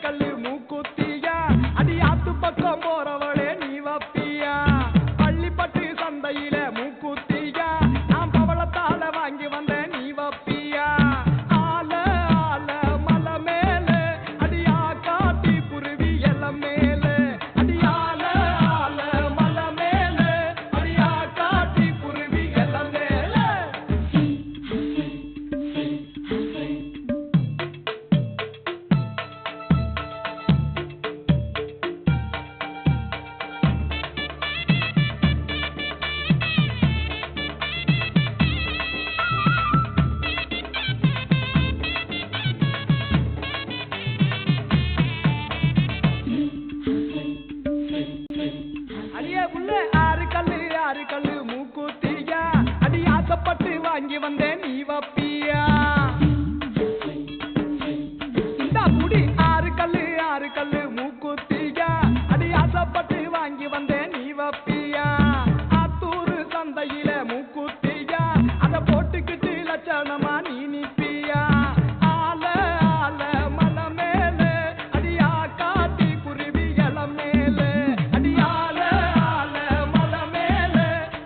கல்லு மூக்குத்தியா அடி ஆத்து பக்கம் போறவளே நீ வப்பியா பள்ளிப்பட்டு சந்தையில மூக்குத்தியா நான் பவளத்தால வாங்கி வந்தேன் நீ வப்பியா ஆல ஆல மலை மேல அடியா காட்டி குருவி எல மேல அடியால ஆல மலை மேல அடியா காட்டி குருவி எல மேல அடியே புள்ள ஆறு கல்லு மூக்குத்தியா அடி ஆசைப்பட்டு வாங்கி வந்தேன் நீ வப்பியா இந்த முடி ஆறு கல்லு மூக்குத்தியா அடி ஆசைப்பட்டு வாங்கி வந்தேன் நீ வப்பியா ஆத்தூர் சந்தையில மூக்குத்தியா அத போட்டுக்கிட்டு லட்சணமா நீ நிப்பியா ஆல ஆல மலை மேல அடியா காட்டி குருவி எல மேல அடியால ஆல மலை மேல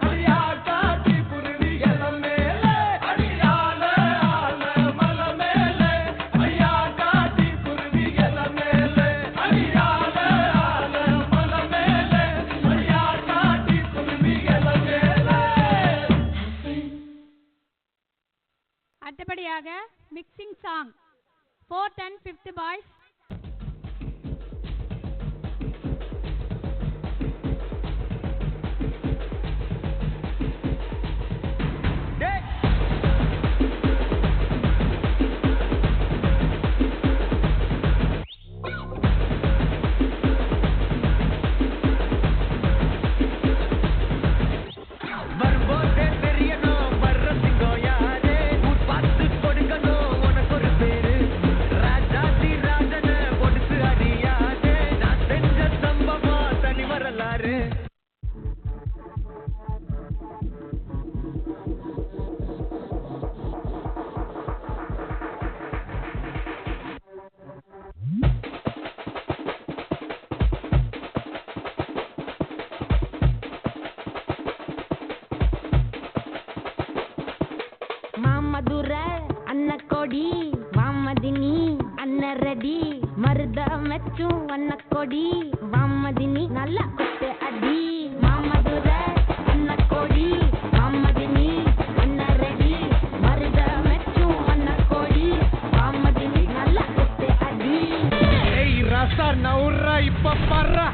அடியா காட்டி குருவி எல மேல அடியால ஆல மலை மேல அடியா காட்டி குருவி எல மேல அடியால ஆல மலை மேல அடியா காட்டி குருவி எல மேல. அடுத்தபடியாக mixing song 4th and 5th boys. வரும்போதே தெரியணும் வர்ற சிங்கம் யாரு பார்த்து கொடுக்கணும் உனக்கு ஒரு பேரு ராஜாதி ராஜன கொடுத்து அறியாது நான் செஞ்ச சம்பவம் தனி வரலாறு மாமதுர அன்ன கொடி வாமதினி அன்ன ரெடி மருத மெச்சும் அன்ன கொடி வாமதினி நல்ல கொட்டு அடி மாமதுர அன்ன கொடி வாமதினி அன்ன ரெடி மருத மெச்சும் அன்ன கொடி வாமதினி நல்ல கொட்டு அடி. ஏய் ரசா நவுரா இப்ப பர்றா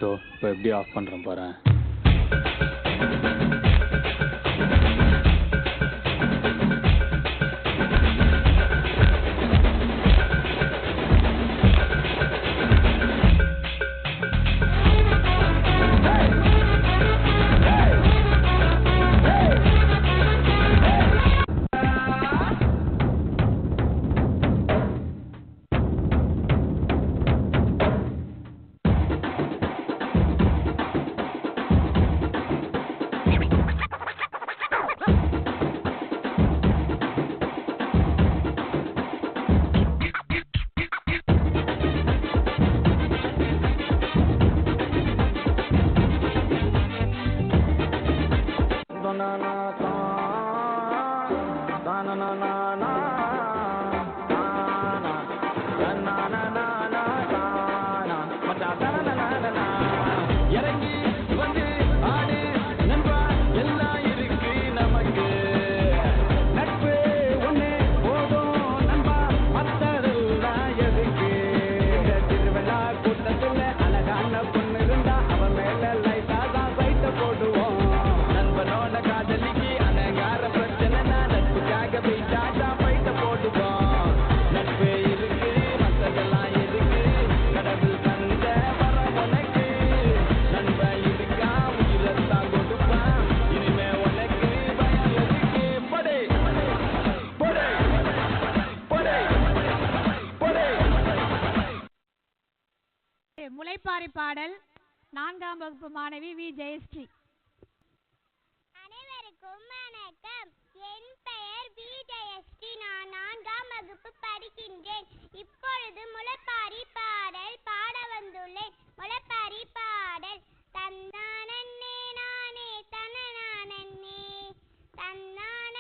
இப்போ எப்படி ஆஃப் பண்ணுறேன் பாரு. முளைப்பாரி பாடல் 4ஆம் வகுப்பு மாணவி வி ஜெயஸ்ரீ. அனைவருக்கும் வணக்கம். என் பெயர் வி ஜெயஸ்ரீ. நான் 4ஆம் வகுப்பு படிக்கின்றேன். இப்பொழுது முளைப்பாரி பாடல் பாட வந்துள்ளேன். முளைப்பாரி பாடல். தன்னானே நானே தனநானே தன்னானே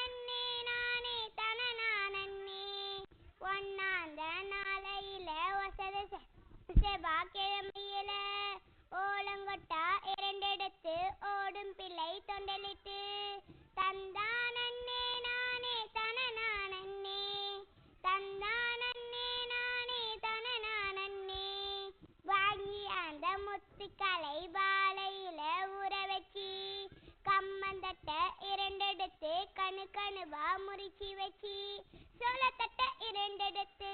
நானே தனநானே ஒன்னாந்த நாளையில வசத செவ்வாய்க்கிழமையில ஓலங்கொட்டா 2 எடுத்து ஓடும் பிள்ளை தொண்டலிட்டு தந்தானே நானே தனநானே தந்தானே நானே தனநானே வாங்கி அந்த முத்துக்களை வாழையில ஊற வச்சு கம்மந்தட்ட 2 எடுத்து கணுவா முறிச்சி வச்சு சோளத்தட்ட 2 எடுத்து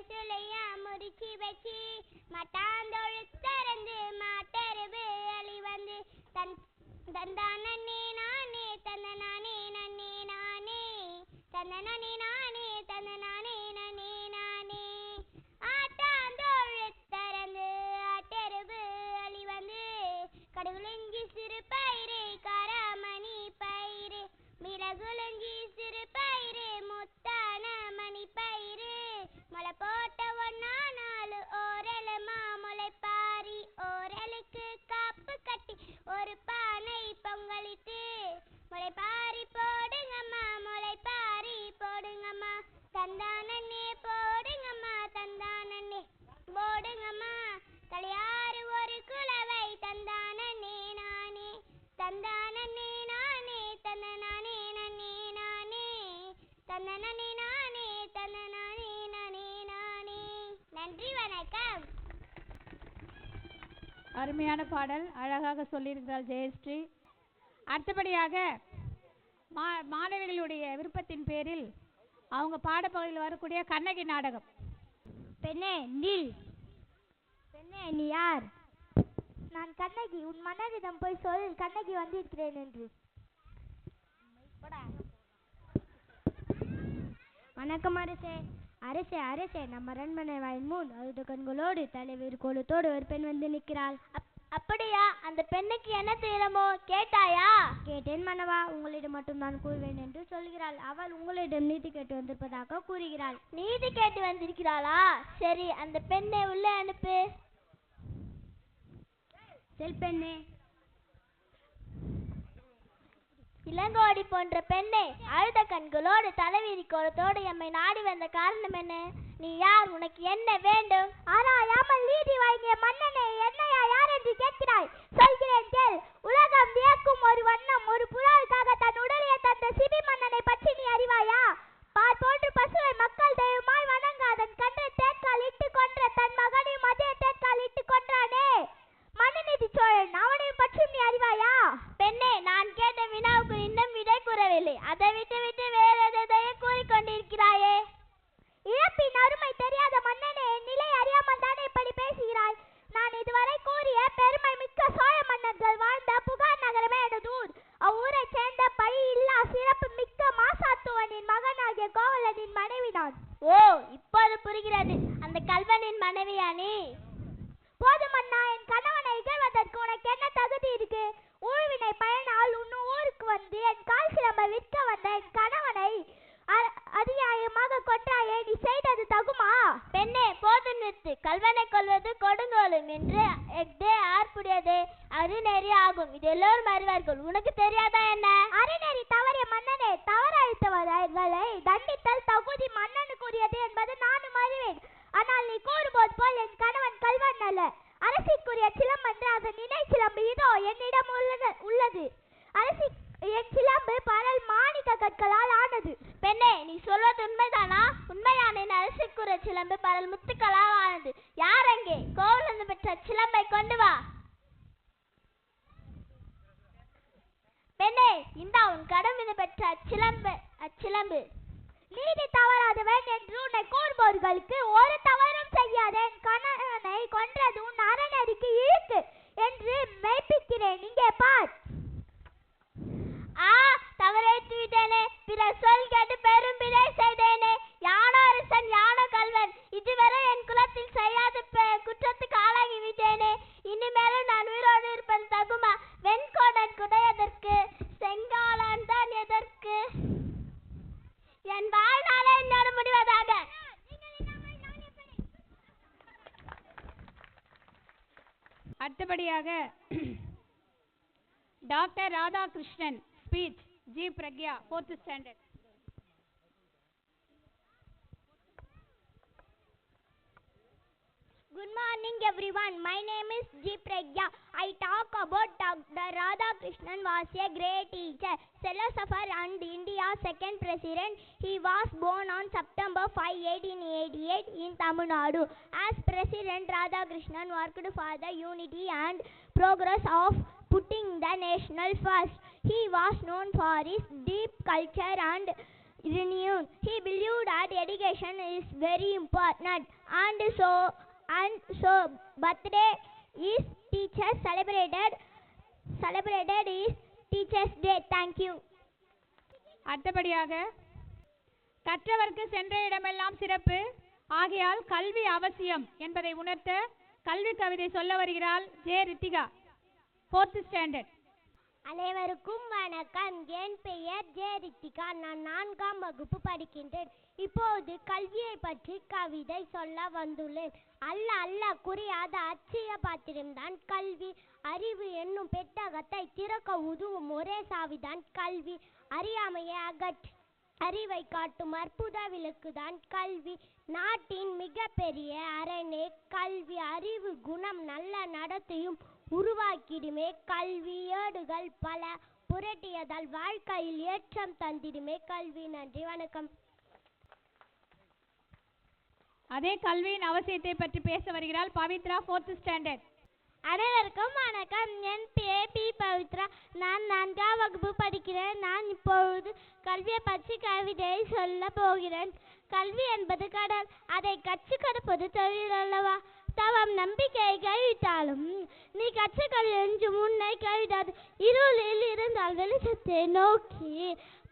சுளையா முறிச்சி வச்சு மட்டாந்தோழு திறந்து மாட்டெருவு அழி வந்து தந்தானே நானே தந்தனானே நன்னே நானே தந்தனானே நானே தந்தனானே நன்னே நானே ஆட்டாந்தோழு திறந்து ஆட்டெருவு அழி வந்து கடுகுலஞ்சி சிறு பயிறு காராமணி பயிறு மிளகுலஞ்சி சிறு பயிறு முத்தான மணி பயிறு மலை போட்ட 1 ஓரலமா முளைப்பாரி ஓரலுக்கு காப்பு கட்டி ஒரு பானை பொங்கலிட்டு முளைப்பாரி போடுங்கம்மா முளைப்பாரி போடுங்கம்மா தந்தானே போடுங்கம்மா தந்தானே போடுங்கம்மா தலையாறு ஒரு குலவை தந்தானே நானே தந்தானே நானே தந்தனானே நன்னே நானே தந்தனானே நானே தந்தனானே நன்னே நானே. நன்றி, வணக்கம். அருமையான பாடல், அழகாக சொல்லியிருக்கிறார் ஜெயஸ்ரீ. அடுத்தபடியாக மாணவிகளுடைய விருப்பத்தின் பேரில் அவங்க பாடப்பகுதியில் வரக்கூடிய கண்ணகி நாடகம். பெண்ணே நில். பெண்ணே நீ யார்? நான் கண்ணகி. உன் மன்னரிடம் போய் சொல் கண்ணகி வந்திருக்கிறேன் என்று. வணக்கம் அரசே. அரசே அரசே, நம்ம அரண்மனை வாயின் முன் அழுத கண்களோடு தலைவர் கோலத்தோடு ஒரு பெண் வந்து நிற்கிறாள். அப்படியா? அந்த பெண்ணுக்கு என்ன செய்யணுமோ கேட்டாயா? கேட்டேன் மன்னவா. உங்களிடம் மட்டும் நான் கூறுவேன் என்று சொல்கிறாள். அவள் உங்களிடம் நீதி கேட்டு வந்திருப்பதாக கூறுகிறாள். நீதி கேட்டு வந்திருக்கிறாளா? சரி, அந்த பெண்ணை உள்ளே அனுப்பு. செல் பெண்ணே. இளங்கோடி போன்ற பெண்ணே, அழுத கண்களோடு தலைவிரி கோலத்தோடு எம்மை நாடி வந்த காரணம் என்ன? நீ யார்? உனக்கு என்ன வேண்டும்? ஆராயாமல் நீதி வாங்கிய மன்னனே, என்னையா யார் என்று கேட்கிறாய்? சொல்கிறேன் கேள். உலகம் வியக்கும் ஒரு வண்ணம் ஒரு புறாவுக்காக தன் உடலையை தந்த சிபி மன்னனை பற்றி நீ அறிவாயா? பார் போன்று பசுவை மக்கள் தெய்வமாய் வணங்காதன் கன்று தேக்கால் இட்டு கொன்ற தன் மகனையும் அதே தேக்கால் இட்டு கொன்றானே. மனுநீதி சொல்லவில்லை. அதை விட்டு விட்டு வேறு எதையோ கூறிக்கொண்டிருக்கிறாயே. இழப்பின் அருமை தெரியாத மன்னனே, நிலை அறியாமல் தானே இப்படி பேசுகிறாய்? நான் இதுவரை கூறிய பெருமை மிக்க சோழ மன்னர்கள் வாழ்ந்த புகார் நகரமே எனது ஊர். அவ்வூரை சேர்ந்த பழி இல்லா சிறப்பு மிக்க மாசாத்துவனின் மகனாகிய கோவலனின் மனைவி நான். ஓ, இப்போது புரிகிறது. அந்த கல்வனின் மனைவியா நீ? போதும் அண்ணா, என் கணவனை இகழ்வதற்கு உனக்கு என்ன தகுதி இருக்கு? ஊழ்வினை பயனால் உன் ஊருக்கு வந்து என் கால் சிலம்பை விற்க வந்த என் கணவனை அதிகாயமாக கொன்றாயே, நீ செய்தது தகுமா? பெண்ணே, போது நிறுத்து. கல்வனை கொள்வது கொடுங்கோலும் என்று ஆர்ப்புடையது அருநெறி ஆகும். இது எல்லோரும் அறிவார்கள். உனக்கு தெரியாதா என்ன? அருநெறி தவறிய மன்னனே, தவறழித்தவர்களை தண்டித்தல் தகுதி மன்னனுக்குரியது என்பது நானும் அறிவேன். ஆனால் நீ கூறும்போது போல் என் கணவன் கல்வன் அல்ல. அரசிக்குரிய சிலம்பன்று அதன் இணை சிலம்பு இதோ என்னிடம் உள்ளது. அரசி என் சிலம்பு பரல் மாணிக்க கற்களால் ஆனது. பெண்ணே, நீ சொல்வது உண்மைதானா? உண்மையான என் அரசிக்குரிய சிலம்பு பரல் முத்துக்களால் ஆனது. யார் அங்கே? கோவிலிருந்து பெற்ற சிலம்பை கொண்டு வா. பெண்ணே, இந்த உன் கடமிருந்து பெற்ற அச்சிலம்பு. நீதி தவறாதவன் என்று உன்னை கூறுபவர்களுக்கு ஒரு தவறும் செய்யாத என் கணவனை கொன்றது உன் அறநெறிக்கு இழுக்கு என்று மெய்ப்பிக்கிறேன். இங்கே பார். தவறேற்று விட்டேனே, பிற சொல் கேட்டு பெரும் பிழை செய்தேனே. யானோ அரசன், யானோ கல்வன், இதுவரை என் குலத்தில் செய்யாத குற்றத்துக்கு ஆளாகி விட்டேனே. இனிமேலும் நான் உயிரோடு இருப்பது தகுமா? வெண்கோடன் குடையதற்கு செங்காலன் தான் எதற்கு? என் வாழ்நாளே என்னோடு முடிவதாக. அடுத்தபடியாக doctor Radhakrishnan speech. G Pragya, 4th standard. Good morning everyone. My name is G. Pragya. I talk about Dr. Radhakrishnan was a great teacher, philosopher and India's second president. He was born on September 5, 1888 in Tamil Nadu. As president, Radhakrishnan worked for the unity and progress of putting the national first. He was known for his deep culture and renown. He believed that education is very important, and so birthday is teachers celebrated is Teachers Day. Thank you. அடுத்தபடியாக கற்றவர்க்கு சென்ற இடமெல்லாம் சிறப்பு, ஆகையால் கல்வி அவசியம் என்பதை உணர்த்த கல்வி கவிதை சொல்ல வருகிறாள் ஜே ரித்திகா, 4th standard. அனைவருக்கும் வணக்கம். என் பெயர் ஜே ரித்திகா. நான் 4ஆம் வகுப்பு படிக்கின்றேன். இப்போது கல்வியை பற்றி கவிதை சொல்ல வந்துள்ளேன். அல்ல குறியாத அச்சய பாத்திரம்தான் கல்வி. அறிவு என்னும் பெட்டகத்தை திறக்க உதவும் ஒரே சாவிதான் கல்வி. அறியாமையை அறிவை காட்டும் அற்புத விளக்குதான் கல்வி. நாட்டின் மிகப்பெரிய அரணே கல்வி. அறிவு குணம் நல்ல நடத்தையும் உருவாக்கிடுமே கல்வி. ஏடுகள் பல புரட்டியதால் வாழ்க்கையில் ஏற்றம் தந்திடுமே கல்வி. நன்றி, வணக்கம். அதே கல்வியின் அவசியத்தை பற்றி பேச வருகிறாள் பவித்ரா, 4th standard. அனைவருக்கும் வணக்கம். என் பேர் பி பவித்ரா. நான் 4ஆம் வகுப்பு படிக்கிறேன். நான் இப்பொழுது கல்வியை பற்றி கவிதையை சொல்ல போகிறேன். கல்வி என்பது கடல், அதை கற்று கொடுப்பது தொழில் அல்லவா? தவம் நம்பிக்கையை கைவிட்டாலும் நீ கற்றுக்கொள் என்று முன்னை கைவிடாது. இருளில் இருந்தால் வெளிச்சத்தை நோக்கி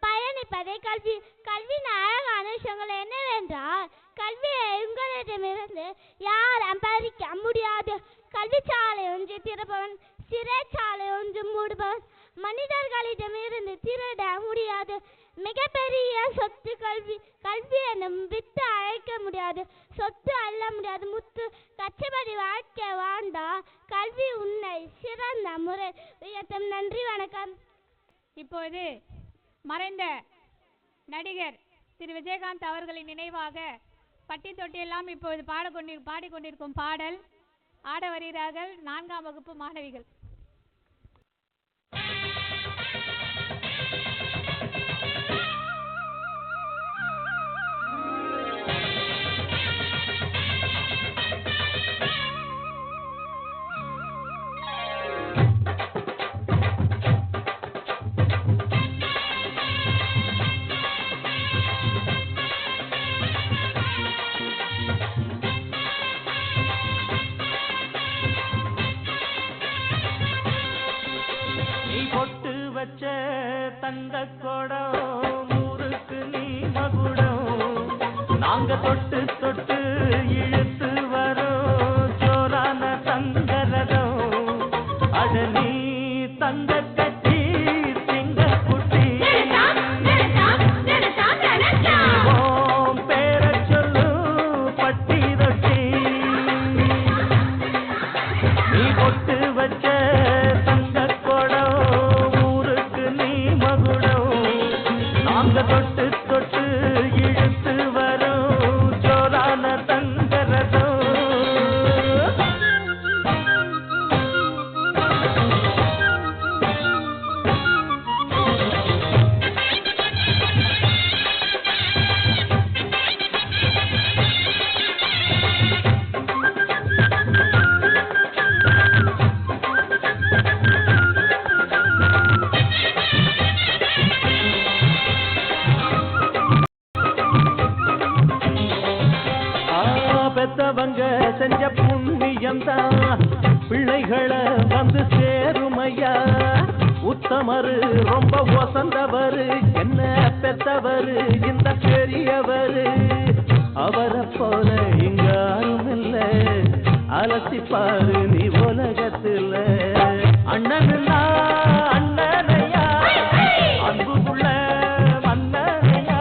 பயணிப்பதே கல்வி. கல்வியின் அழகான விஷயங்கள் என்னவென்றால், கல்வியை உங்களிடமிருந்து யாரும் பறிக்க முடியாது. கல்வி சாலை ஒன்று திறப்பவன், சிறைச்சாலை ஒன்று மூடுபவன் மனிதர்களிடமிருந்து திருட முடியாது. மிகப்பெரிய சொத்து கல்வி. கல்வி எனும் வித்து அழைக்க முடியாது, சொத்து அல்ல முடியாது முத்து. கச்சபடி வாழ்க்கை வாழ்ந்தா கல்வி உன்னை சிறந்த முறை உயர்த்தும். நன்றி, வணக்கம். இப்போது மறைந்த நடிகர் திரு விஜயகாந்த் அவர்களின் நினைவாக பட்டி தொட்டியெல்லாம் இப்போது பாடிக்கொண்டிருக்கும் பாடல் ஆட வருகிறார்கள் 4ஆம் வகுப்பு மாணவிகள். வச்ச தங்க கொடம் ஊருக்கு நீ மகுடம் நாங்க தொட்டு தொட்டு இழுத்து வரும் ஜோரான தங்கரதம் அட நீ தங்க கட்டி சிங்க குட்டி பேர சொல்லு பட்டி ரொட்டி நீ பொட்டு வச்ச தங்க கொடம் ஊருக்கு நீ மகுடம் நாங்க தொட்டு தொட்டு இழுத்து வரும் ஜோரான தங்கரதம் பெத்தவங்க செஞ்ச புண்ணியம் தான் பிள்ளைகளை வந்து சேருமையா உத்தமரு ரொம்ப வசந்தவரு என்ன பெத்தவரு இந்த பெரியவரு அவரை போல இங்க யாரும் இல்ல அலசிப்பாரு நீ உலகத்துல அண்ணனுன்னா அண்ணனையா அன்புக்குள்ள மன்னனையா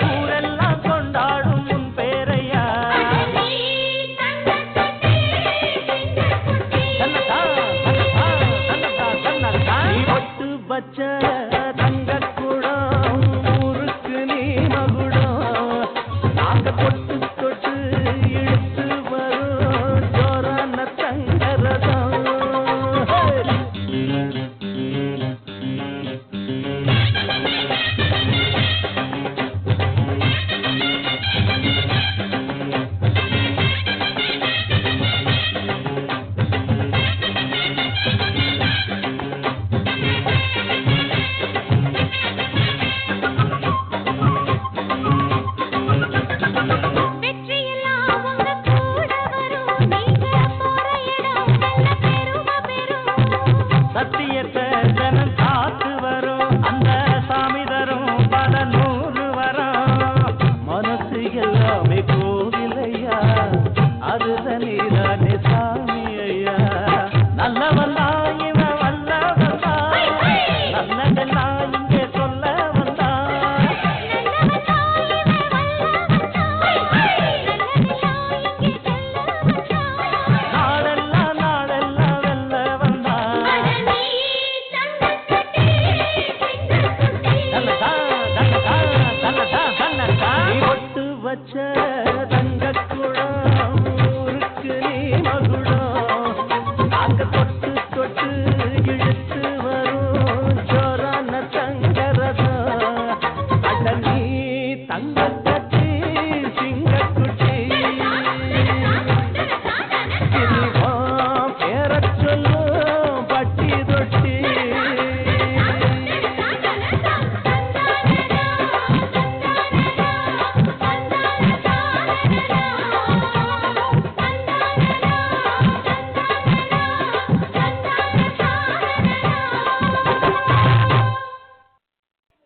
ஊரெல்லாம் கொண்டாடும் உன் பேரையா நீ ஒட்டு வச்ச தங்க குடம் ஊருக்கு நீ மகுடம் நாங்க தொட்டு தொட்டு இழுத்து வரும் ஜோரான தங்கரதம் சத்தியத்தை ஜனம் காத்து வரும் அந்த சாமி தரும் பல நூறு வரும் மனசு எல்லாமே கோவிலையா அதுதான் நீதானே சாமி ஐயா நல்லவல்லா இவன் வல்லவல்லா நல்லதெல்லாம் இங்கே சொல்ல வந்தா நாடெல்லாம் நாடெல்லாம் வெல்ல வந்தா நீ ஒட்டு வச்ச தங்க குடம் ஊருக்கு நீ மகுடம் நாங்க தொட்டு தொட்டு இழுத்து வரும் ஜோரான தங்கரதம் அட நீ தங்க கட்டி சிங்க குட்டி பேர சொல்லு பட்டி தொட்டி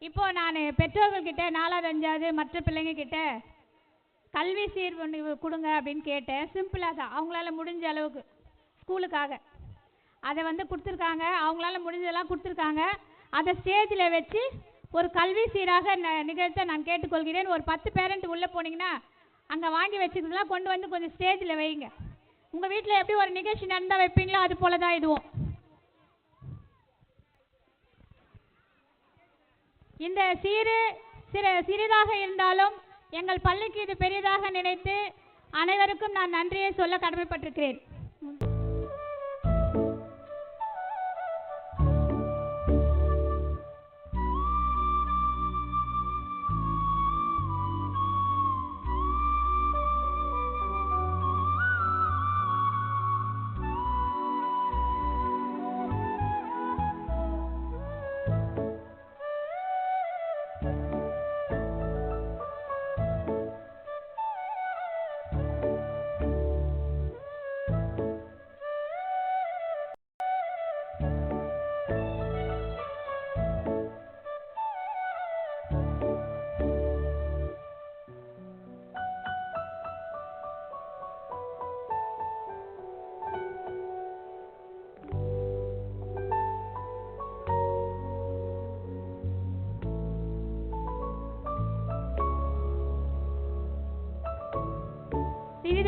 இப்போ நான் பெற்றோர்கள்கிட்ட 4வது 5வது மற்ற பிள்ளைங்க கிட்ட கல்வி சீர் பண்ணி கொடுங்க அப்படின்னு கேட்டேன். சிம்பிளாக தான் அவங்களால முடிஞ்ச அளவுக்கு ஸ்கூலுக்காக அதை வந்து கொடுத்துருக்காங்க. அவங்களால முடிஞ்சதெல்லாம் கொடுத்துருக்காங்க. அதை ஸ்டேஜில் வச்சு ஒரு கல்வி சீராக நிகழ்த்த நான் கேட்டுக்கொள்கிறேன். ஒரு 10 பேரண்ட் உள்ளே போனீங்கன்னா அங்கே வாங்கி வச்சுக்கிறதுலாம் கொண்டு வந்து கொஞ்சம் ஸ்டேஜில் வைங்க. உங்கள் வீட்டில் எப்படி ஒரு நிகழ்ச்சி நடந்தால் வைப்பீங்களோ அது போல தான் இதுவும். இந்த சிறிதாக இருந்தாலும் எங்கள் பள்ளிக்கு இது பெரியதாக நினைத்து அனைவருக்கும் நான் நன்றியை சொல்ல கடமைப்பட்டிருக்கிறேன்.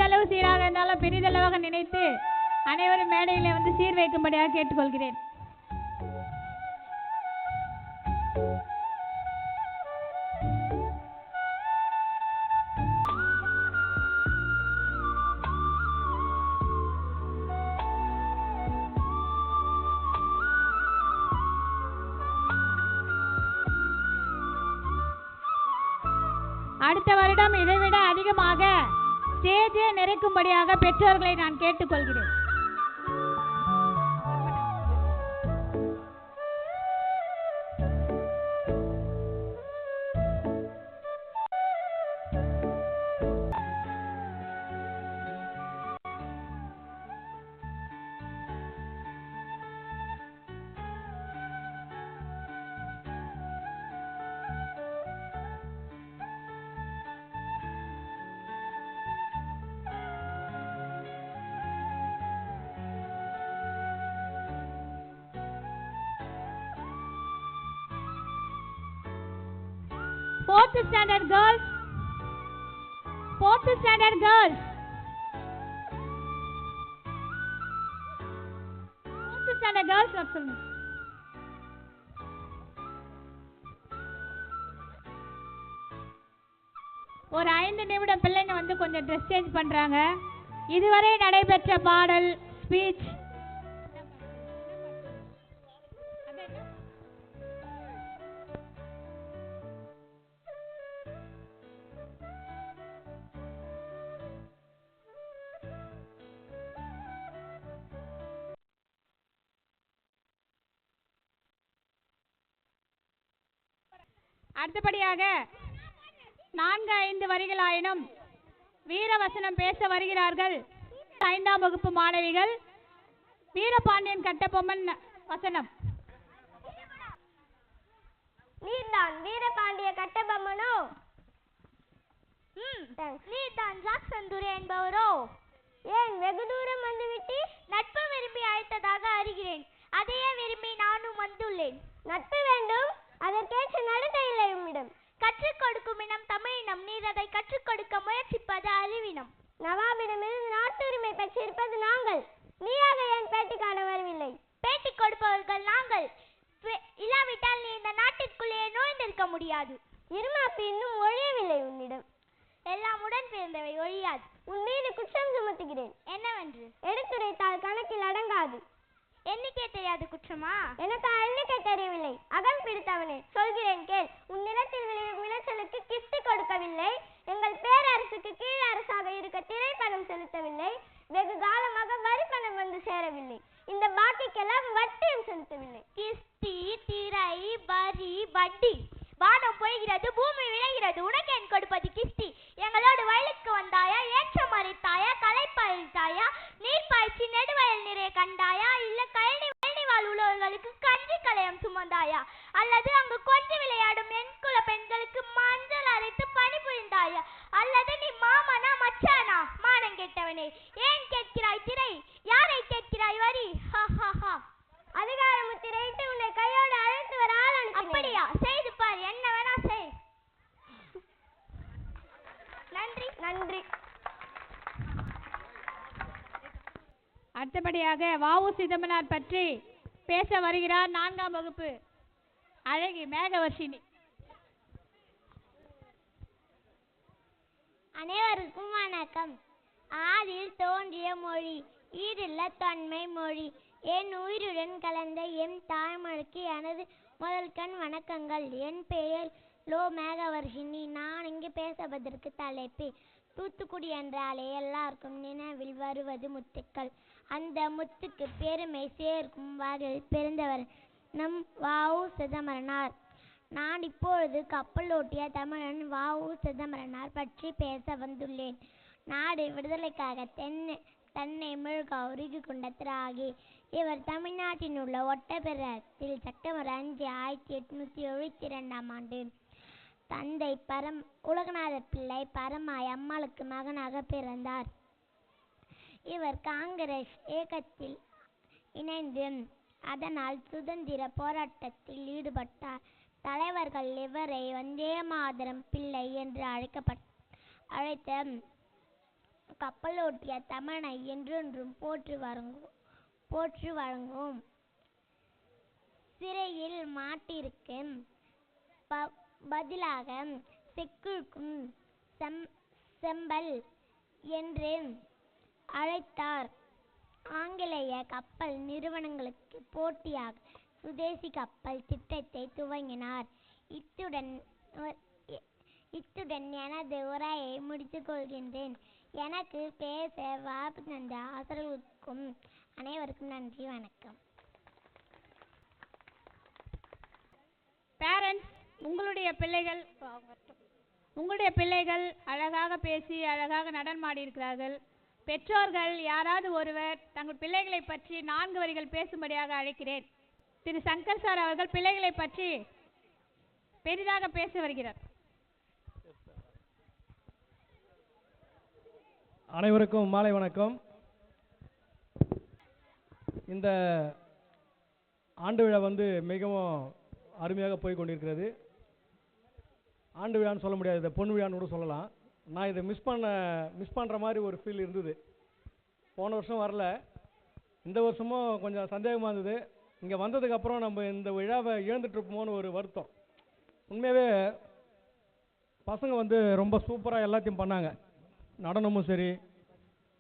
சிறிதளவு சீராக இருந்தாலும் பெரிதளவாக நினைத்து அனைவரும் மேடையிலே வந்து சீர் வைக்கும்படியாக கேட்டுக்கொள்கிறேன். அடுத்த வருடம் இதைவிட அதிகமாக ஸ்டேஜை நிறைக்கும்படியாக பெற்றோர்களை நான் கேட்டுக்கொள்கிறேன். Fourth standard girls. Fourth standard girls. Fourth standard girls வர சொல்லுங்க. ஒரு 5 நிமிடம் பிள்ளைங்க வந்து கொஞ்சம் ட்ரெஸ் சேஞ்ச் பண்றாங்க. இதுவரை நடைபெற்ற பாடல் ஸ்பீச் அடுத்தபடியாக 4-5 வரிகளாயினும் வீரவசனம் பேச வருகிறார்கள். 5ஆம் வகுப்பு மாணவிகள். வீரபாண்டியன் கட்டபொம்மன் வசனம். நீதான் வீரபாண்டிய கட்டபொம்மனோ? நீதான் ஜாக்சன் துரை என்பவரோ? ஏன் வெகு தூரம் வந்துவிட்டு? நட்பு விரும்பி அழைத்ததாக அறிகிறேன். அதையே விரும்பி நானும் வந்துள்ளேன். நட்பு வேண்டும், அதற்கேற்ற நடத்தை இல்லை உம்மிடம். கற்றுக் கொடுக்கும் இனம் தமிழினம். நீர் அதை கற்றுக் கொடுக்க முயற்சிப்பது அறிவினம். நவாபிடமிருந்து நாட்டுரிமை பெற்றிருப்பது நாங்கள். நீயாக ஏன் பேட்டி காண வரவில்லை? பேட்டி கொடுப்பவர்கள் நாங்கள். இல்லாவிட்டால் நீ இந்த நாட்டிற்குள்ளே நுழைந்திருக்க முடியாது. இருமாப்பு இன்னும் ஒழியவில்லை உன்னிடம். எல்லாம் உடன் பிறந்தவை ஒழியாது. உன் மீது குற்றம் சுமத்துகிறேன். என்னவென்று? எடுத்துரைத்தால் கணக்கில் அடங்காது. எண்ணிக்கை தெரியாது குற்றமா? எனக்கு எண்ணிக்கை தெரியவில்லை. அகம் பிடித்தவனே, சொல்கிறேன் கேள். உன் நிலத்தில் விளையும் விளைச்சலுக்கு கிஸ்தி கொடுக்கவில்லை. எங்கள் பேரரசுக்கு கீழரசாக இருக்க திரைப்பணம் செலுத்தவில்லை. வெகு காலமாக வரி பணம் வந்து சேரவில்லை. இந்த பாக்கிக்கெல்லாம் வட்டியும் செலுத்தவில்லை. கிஸ்தி, திரை, வரி, வட்டி. வானம் பொய்கிறது, பூமி விளைகிறது. உனக்கு என் கொடுப்பது கிஸ்தி. எங்களோடு வயலுக்கு வந்தாயா? ஏற்றம் அரைத்தாயா? களைப்பழித்தாயா? நீர் பாய்ச்சி நெடுவயல் நிறைய கண்டாயா? இல்ல கழனி வாழ் உள்ளவர்களுக்கு கஞ்சி கலையம் சுமந்தாயா? அல்லது அங்கு கொஞ்சம் விளையாடும் என் குல பெண்களுக்கு மஞ்சள் அரைத்து பணிபுரிந்தாயா? அல்லது நீ மாமனா மச்சானா? மானம் கேட்டவனே, ஏன் கேட்கிறாய் திரை? யாரை கேட்கிறாய் வரி? அதிகார முத்திரையிட்டு உன்னை கையோடு அழைத்து வர ஆள் அனுப்பினேன். அப்படியா? செய்து பார், என்ன வேணா செய். நன்றி நன்றி. அடுத்தபடியாக வ.உ. சிதம்பரனார் பற்றி பேச வருகிறார் 4ஆம் வகுப்பு அழகி மேகவர்ஷினி. அனைவருக்கும் வணக்கம். ஆதியில் தோன்றிய மொழி, ஈடுள்ள தொன்மை மொழி. என் உயிருடன் கலந்த என் தாய்மொழிக்கு எனது முதல் கண் வணக்கங்கள். என் பெயர் லோ மேகவர்ஷினி. நான் இங்கு பேசுவதற்கு தலைப்பு தூத்துக்குடி என்றாலே எல்லாருக்கும் நினைவில் வருவது முத்துக்கள். அந்த முத்துக்கு பெருமை சேர்க்கும் வகையில் பிறந்தவர் நம் வ.உ. சிதம்பரனார். நான் இப்பொழுது கப்பலோட்டிய தமிழன் வ.உ. சிதம்பரனார் பற்றி பேச வந்துள்ளேன். நாடு விடுதலைக்காக தன்னை முழுக்க உருகி கொண்ட தியாகி இவர். தமிழ்நாட்டில் உள்ள ஒட்டப்பிரத்தில் செப்டம்பர் 5, 1872ஆம் ஆண்டு தந்தை உலகநாத பிள்ளை பரமாய் அம்மாளுக்கு மகனாக பிறந்தார். இவர் காங்கிரஸ் இயக்கத்தில் இணைந்து அதனால் சுதந்திர போராட்டத்தில் ஈடுபட்டார். தலைவர்கள் இவரை வந்தே மாதரம் பிள்ளை என்று அழைத்த கப்பலோட்டிய தமிழனை என்றென்றும் போற்றி வழங்கும். சிறையில் மாட்டிருக்கும் பதிலாக செக்குக்கும் செம்பல் என்று அழைத்தார். ஆங்கிலேய கப்பல் நிறுவனங்களுக்கு போட்டியாக சுதேசி கப்பல் திட்டத்தை துவங்கினார். இத்துடன் எனது உரையை முடித்துக் கொள்கின்றேன். எனக்கு பேச வாய்ப்பு தந்த ஆசிரியர்களுக்கும் அனைவருக்கும் நன்றி, வணக்கம். பேரண்ட்ஸ், உங்களுடைய பிள்ளைகள் அழகாக பேசி அழகாக நடனமாடி இருக்கிறார்கள். பெற்றோர்கள் யாராவது ஒருவர் தங்கள் பிள்ளைகளை பற்றி 4 வரிகள் பேசும்படியாக அழைக்கிறேன். திரு சங்கர் சார் அவர்கள் பிள்ளைகளை பற்றி பெரிதாக பேச வருகிறார். அனைவருக்கும் மாலை வணக்கம். இந்த ஆண்டு விழா மிகவும் அருமையாக போய் கொண்டிருக்கிறது. ஆண்டு விழான்னு சொல்ல முடியாது, இதை பொன் விழான்னு கூட சொல்லலாம். நான் இதை மிஸ் பண்ணுற மாதிரி ஒரு ஃபீல் இருந்தது. போன வருஷம் வரல, இந்த வருஷமும் கொஞ்சம் சந்தேகமாக இருந்தது. இங்கே வந்ததுக்கப்புறம் நம்ம இந்த விழாவை இழந்துட்டுருப்போமோன்னு ஒரு வருத்தம். உண்மையாகவே பசங்க ரொம்ப சூப்பராக எல்லாத்தையும் பண்ணாங்க. நடனமும் சரி,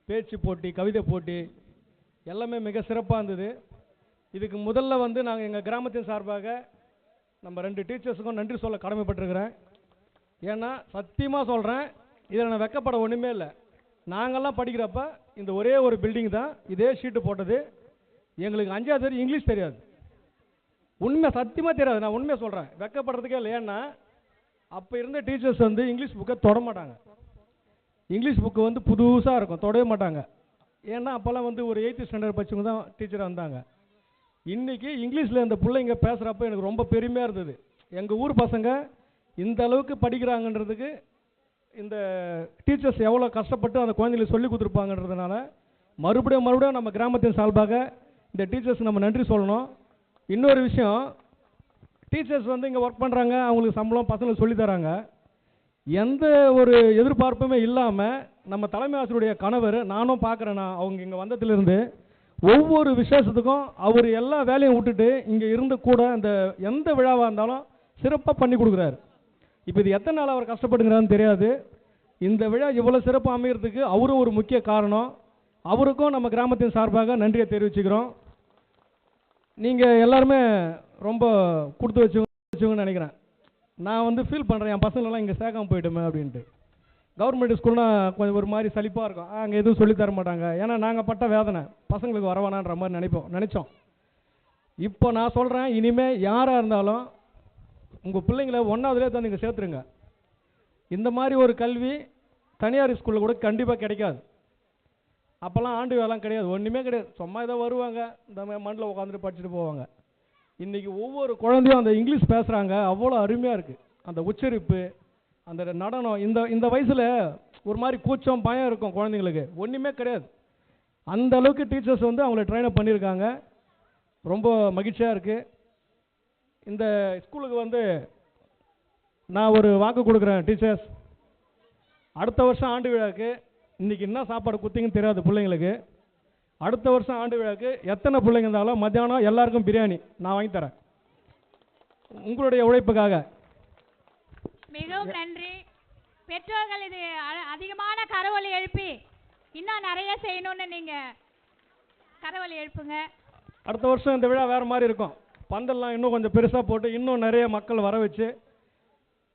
பேச்சு போட்டி, கவிதை போட்டி எல்லாமே மிக சிறப்பாக இருந்தது. இதுக்கு முதல்ல நாங்கள் எங்கள் கிராமத்தின் சார்பாக நம்ம 2 டீச்சர்ஸுக்கும் நன்றி சொல்ல கடமைப்பட்டிருக்கிறேன். ஏன்னா சத்தியமாக சொல்கிறேன், இதில் நான் வெக்கப்பட ஒன்றுமே இல்லை. நாங்கள்லாம் படிக்கிறப்ப இந்த ஒரே ஒரு பில்டிங் தான் இதே ஷீட்டு போட்டது. எங்களுக்கு 5ஆவது வரை இங்கிலீஷ் தெரியாது. உண்மை சத்தியமாக தெரியாது, நான் உண்மையாக சொல்கிறேன், வெக்கப்படுறதுக்கே இல்லை. ஏன்னா அப்போ இருந்த டீச்சர்ஸ் இங்கிலீஷ் புக்கை தொட மாட்டாங்க. இங்கிலீஷ் புக்கு புதுசாக இருக்கும், தொடவே மாட்டாங்க. ஏன்னா அப்போல்லாம் ஒரு 8th ஸ்டாண்டர்ட் படிச்சவங்க தான் டீச்சராக இருந்தாங்க. இன்றைக்கி இங்கிலீஷில் இந்த பிள்ளைங்க பேசுகிறப்ப எனக்கு ரொம்ப பெருமையாக இருந்தது. எங்கள் ஊர் பசங்க இந்த அளவுக்கு படிக்கிறாங்கன்றதுக்கு இந்த டீச்சர்ஸ் எவ்வளோ கஷ்டப்பட்டு அந்த குழந்தைங்களுக்கு சொல்லி கொடுத்துருப்பாங்கன்றதுனால மறுபடியும் நம்ம கிராமத்தின் சார்பாக இந்த டீச்சர்ஸ் நம்ம நன்றி சொல்லணும். இன்னொரு விஷயம், டீச்சர்ஸ் இங்கே ஒர்க் பண்ணுறாங்க, அவங்களுக்கு சம்பளம் பசங்களுக்கு சொல்லித்தராங்க. எந்த ஒரு எதிர்பார்ப்புமே இல்லாமல் நம்ம தலைமை ஆசிரியருடைய கணவர், நானும் பார்க்குறேன், அவங்க இங்கே வந்ததுலேருந்து ஒவ்வொரு விசேஷத்துக்கும் அவர் எல்லா வேலையும் விட்டுட்டு இங்கே இருந்து கூட அந்த எந்த விழாவாக இருந்தாலும் சிறப்பாக பண்ணி கொடுக்குறாரு. இப்போ இது எத்தனை நாள் அவர் கஷ்டப்படுங்கிறான்னு தெரியாது. இந்த விழா இவ்வளோ சிறப்பாக அமைகிறதுக்கு அவரும் ஒரு முக்கிய காரணம். அவருக்கும் நம்ம கிராமத்தின் சார்பாக நன்றியை தெரிவிச்சுக்கிறோம். நீங்கள் எல்லாருமே ரொம்ப கொடுத்து வச்சுங்கன்னு நினைக்கிறேன். நான் ஃபீல் பண்ணுறேன், என் பசங்களெல்லாம் இங்கே சேர்க்காம போயிட்டோமே அப்படின்ட்டு. கவர்மெண்ட் ஸ்கூல்னால் கொஞ்சம் ஒரு மாதிரி சலிப்பாக இருக்கும், அங்கே எதுவும் சொல்லித்தர மாட்டாங்க. ஏன்னா நாங்கள் பட்ட வேதனை பசங்களுக்கு வரவானான்ற மாதிரி நினச்சோம். இப்போ நான் சொல்கிறேன், இனிமேல் யாராக இருந்தாலும் உங்கள் பிள்ளைங்களை 1ஆவதுலேயே தான் நீங்கள் சேர்த்துருங்க. இந்த மாதிரி ஒரு கல்வி தனியார் ஸ்கூலில் கூட கண்டிப்பாக கிடைக்காது. அப்போல்லாம் ஆண்டு வேலைலாம் கிடையாது, ஒன்றுமே கிடையாது. சும்மா ஏதோ வருவாங்க, இந்த மண்ணில் உட்காந்துட்டு படிச்சுட்டு போவாங்க. இன்றைக்கி ஒவ்வொரு குழந்தையும் அந்த இங்கிலீஷ் பேசுகிறாங்க, அவ்வளோ அருமையாக இருக்குது. அந்த உச்சரிப்பு, அந்த நடனம், இந்த வயசில் ஒரு மாதிரி கூச்சம் பயம் இருக்கும் குழந்தைங்களுக்கு, ஒன்றுமே கிடையாது. அந்த அளவுக்கு டீச்சர்ஸ் அவங்கள ட்ரெயினப் பண்ணியிருக்காங்க. ரொம்ப மகிழ்ச்சியாக இருக்குது. இந்த ஸ்கூலுக்கு நான் ஒரு வாக்கு கொடுக்குறேன். டீச்சர்ஸ், அடுத்த வருஷம் ஆண்டு விழாவுக்கு இன்றைக்கி என்ன சாப்பாடு கொடுத்தீங்கன்னு தெரியாது பிள்ளைங்களுக்கு. அடுத்த வருஷம் ஆண்டு விழாவுக்கு எத்தனை பிள்ளைங்க இருந்தாலும் மத்தியானம் எல்லாருக்கும் பிரியாணி நான் வாங்கி தரேன், உங்களுடைய உழைப்புக்காக. மிகவும் நன்றி. பெற்றோர்கள் இது அதிகமான கரவொலி எழுப்பி இன்னும் நிறைய செய்யணும்னு நீங்கள் கரவொலி எழுப்புங்க. அடுத்த வருஷம் இந்த விழா வேறு மாதிரி இருக்கும். பந்தல்லாம் இன்னும் கொஞ்சம் பெருசாக போட்டு இன்னும் நிறைய மக்கள் வர வச்சு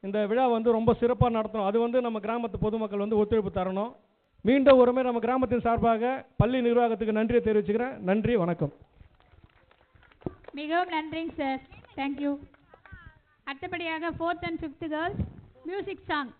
இந்த விழா ரொம்ப சிறப்பாக நடத்தணும். அது நம்ம கிராமத்து பொதுமக்கள் ஒத்துழைப்பு தரணும். மீண்டும் ஒருமுறை நம்ம கிராமத்தின் சார்பாக பள்ளி நிர்வாகத்துக்கு நன்றியை தெரிவிச்சுக்கிறேன். நன்றி, வணக்கம். மிகவும் நன்றிங்க சார், தேங்க்யூ. அடுத்தபடியாக 4th and 5th girls music song.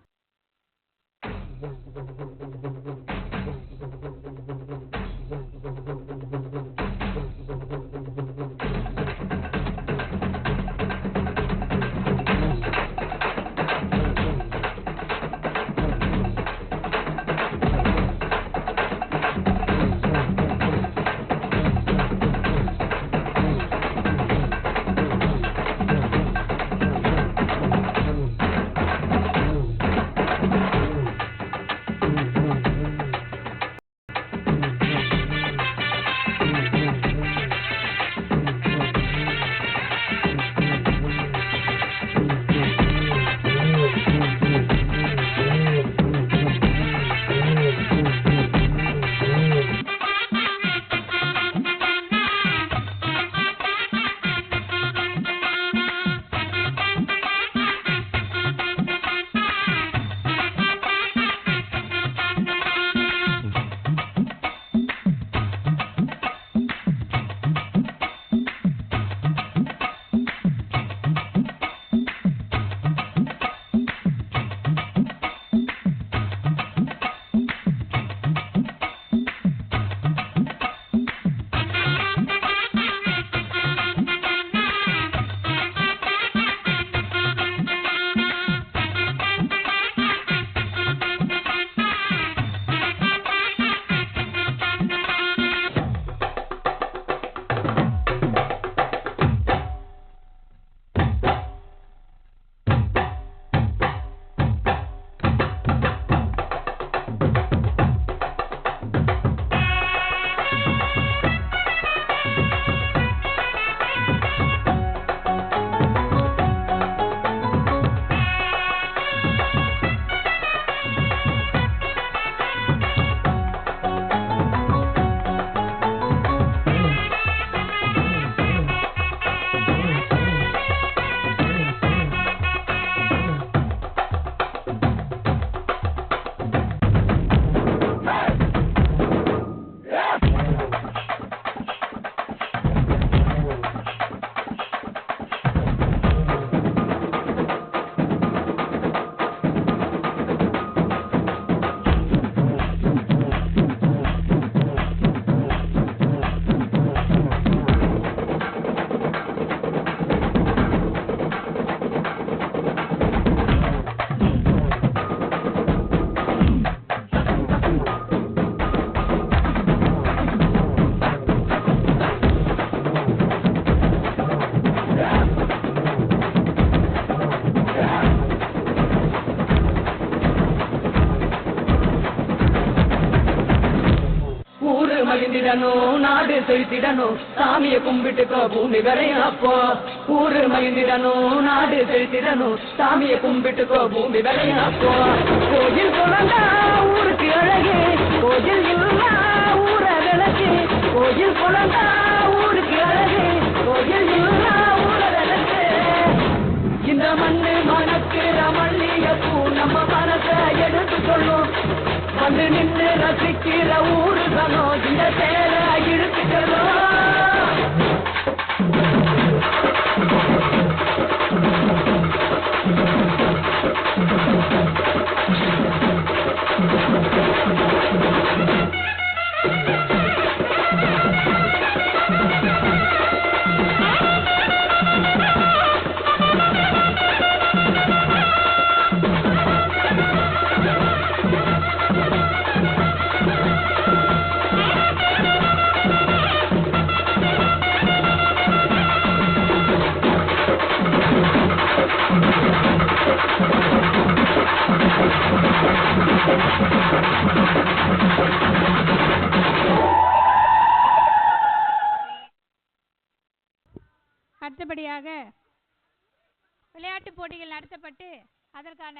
மகிழ்ந்திடணும் நாடு செழித்திடணும் சாமியை கும்பிட்டுக்கோ பூமி விளையும் அப்போ ஊரு மகிழ்ந்திடணும் நாடு செழித்திடணும் சாமியை கும்பிட்டுக்கோ பூமி விளையும் அப்போ கோயில் குழந்தா ஊருக்கு அழகு கோயில் இல்லா ஊர விளக்கு கோயில் குழந்தா ஊருக்கு அழகு கோயில் இல்லா ஊர விளக்கு இந்த மண்ணு மணக்கிற மல்லிகைப்பூ நம்ம மனசை எடுத்து சொல்லும் வந்து நின்று ரசிக்கிற ஊரு சனம் இந்த சேர இழுத்துக்கணும் அடுத்தபடியாக விளையாட்டுப் போட்டிகள் நடத்தப்பட்டு அதற்கான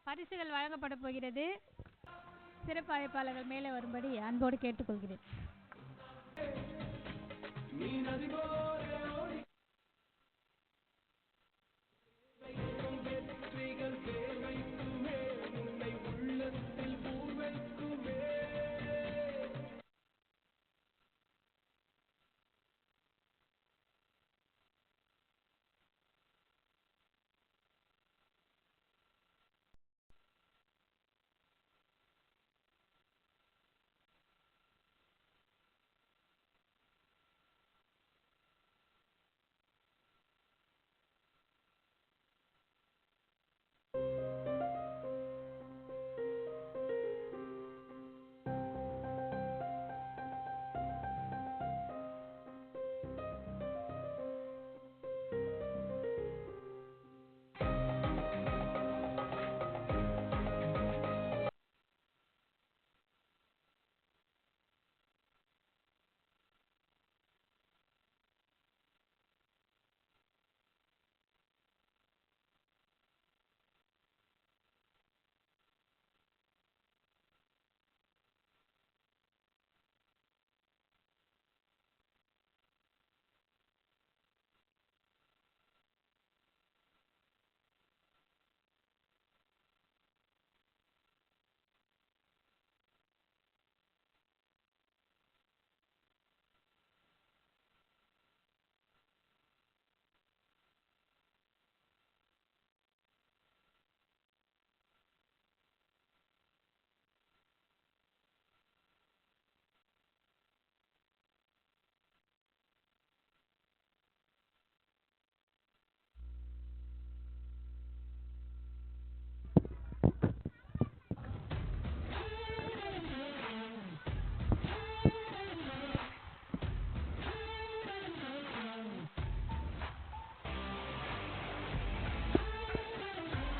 பரிசுகள் வழங்கப்பட போகிறது. சிறப்பு அழைப்பாளர்கள் மேலே வரும்படி அன்போடு கேட்டுக்கொள்கிறேன்.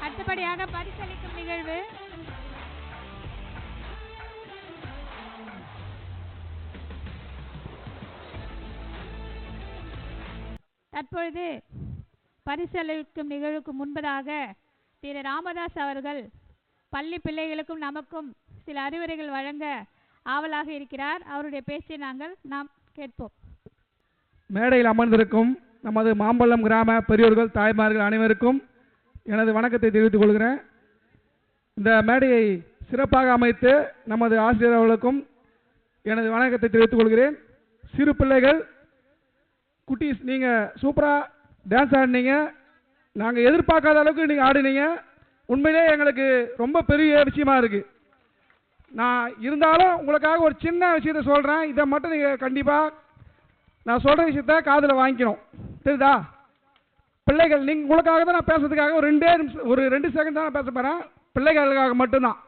அடுத்தபடியாக பரிசளிக்கும் நிகழ்வு. தற்பொழுது பரிசளிக்கும் நிகழ்வுக்கு முன்பதாக திரு ராமதாஸ் அவர்கள் பள்ளி பிள்ளைகளுக்கும் நமக்கும் சில அறிவுரைகள் வழங்க ஆவலாக இருக்கிறார். அவருடைய பேச்சை நாம் கேட்போம். மேடையில் அமர்ந்திருக்கும் நமது மாம்பழம் கிராம பெரியோர்கள் தாய்மார்கள் அனைவருக்கும் எனது வணக்கத்தை தெரிவித்துக் கொள்கிறேன். இந்த மேடையை சிறப்பாக அமைத்து நமது ஆசிரியர் அவர்களுக்கும் எனது வணக்கத்தை தெரிவித்துக் கொள்கிறேன். சிறு பிள்ளைகள் குட்டீஸ், நீங்கள் சூப்பராக டான்ஸ் ஆடினீங்க. நாங்கள் எதிர்பார்க்காத அளவுக்கு நீங்கள் ஆடினீங்க. உண்மையிலே எங்களுக்கு ரொம்ப பெரிய விஷயமா இருக்குது. நான் இருந்தாலும் உங்களுக்காக ஒரு சின்ன விஷயத்தை சொல்கிறேன். இதை மட்டும் நீங்கள் கண்டிப்பாக நான் சொல்கிற விஷயத்த காதில் வாங்கிக்கணும். தெரியுதா பிள்ளைகள்? நீங்கள் உங்களுக்காக தான் நான் பேசுறதுக்காக ஒரு 2 செகண்ட் தான் நான் பேச போகிறேன். பிள்ளைகளுக்காக மட்டும்தான்.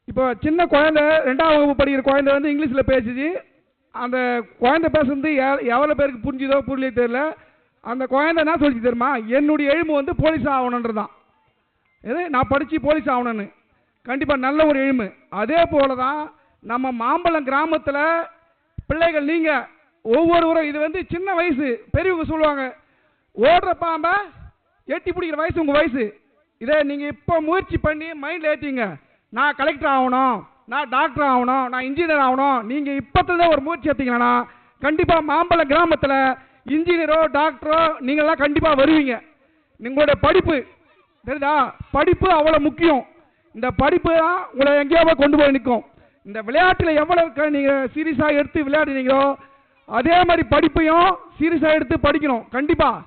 இப்போ சின்ன குழந்தை 2ஆம் வகுப்பு படிக்கிற குழந்தை வந்து இங்கிலீஷில் பேசுச்சு. அந்த குழந்தை பேசுறது எவ்வளோ பேருக்கு புரிஞ்சுதோ புரியலையே தெரியல. அந்த குழந்தை என்ன சொல்லிச்சு தெரியுமா? என்னுடைய எய்ம் வந்து போலீஸ் ஆகணுன்றதான். எது நான் படித்து போலீஸ் ஆகணும்னு. கண்டிப்பாக நல்ல ஒரு எய்மு. அதே போல தான் நம்ம மாம்பழம் கிராமத்தில் பிள்ளைகள் நீங்கள் ஒவ்வொருவரும், இது வந்து சின்ன வயசு, பெரியவங்க சொல்லுவாங்க ஓடுற பாம்பை எட்டி பிடிக்கிற வயசு உங்கள் வயசு. இதை நீங்கள் இப்போ முயற்சி பண்ணி மைண்டில் ஏற்றிங்க. நான் கலெக்டர் ஆகணும், நான் டாக்டர் ஆகணும், நான் இன்ஜினியர் ஆகணும். நீங்கள் இப்போத்துல ஒரு முயற்சி எடுத்தீங்கன்னா கண்டிப்பாக மாம்பழம் கிராமத்தில் இன்ஜினியரோ டாக்டரோ நீங்கள்லாம் கண்டிப்பாக வருவீங்க. உங்களுடைய படிப்பு தெரியுதா, படிப்பு அவ்வளோ முக்கியம். இந்த படிப்பு தான் உங்களை எங்கேயாவது கொண்டு போய் நிற்கும். இந்த விளையாட்டில் எவ்வளோ நீங்கள் சீரியஸாக எடுத்து விளையாடுறீங்களோ அதே மாதிரி படிப்பையும் சீரியஸாக எடுத்து படிக்கணும். கண்டிப்பாக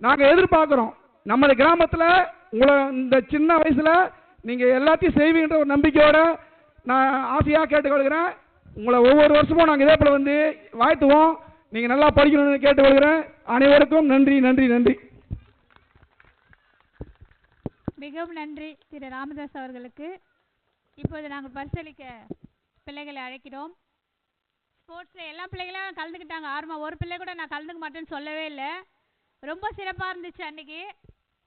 நாங்கள் எதிர்பார்க்குறோம். நமது கிராமத்தில் உங்களை இந்த சின்ன வயசில் நீங்கள் எல்லாத்தையும் செய்வீங்கன்ற ஒரு நம்பிக்கையோட நான் ஆசையாக கேட்டுக்கொள்கிறேன். உங்களை ஒவ்வொரு வருஷமும் நாங்கள் இதே போல் வந்து வாழ்த்துவோம். நீங்கள் நல்லா படிக்கணும்னு கேட்டுக்கொள்கிறேன். அனைவருக்கும் நன்றி நன்றி நன்றி. மிகவும் நன்றி திரு ராமதாஸ் அவர்களுக்கு. இப்போது நாங்கள் பரிசளிக்க பிள்ளைகளை அழைக்கிறோம். ஸ்போர்ட்ஸில் எல்லா பிள்ளைகளும் கலந்துக்கிட்டாங்க ஆர்வமாக. ஒரு பிள்ளை கூட நான் கலந்துக்க மாட்டேன்னு சொல்லவே இல்லை. ரொம்ப சிறப்பாக இருந்துச்சு அன்றைக்கி.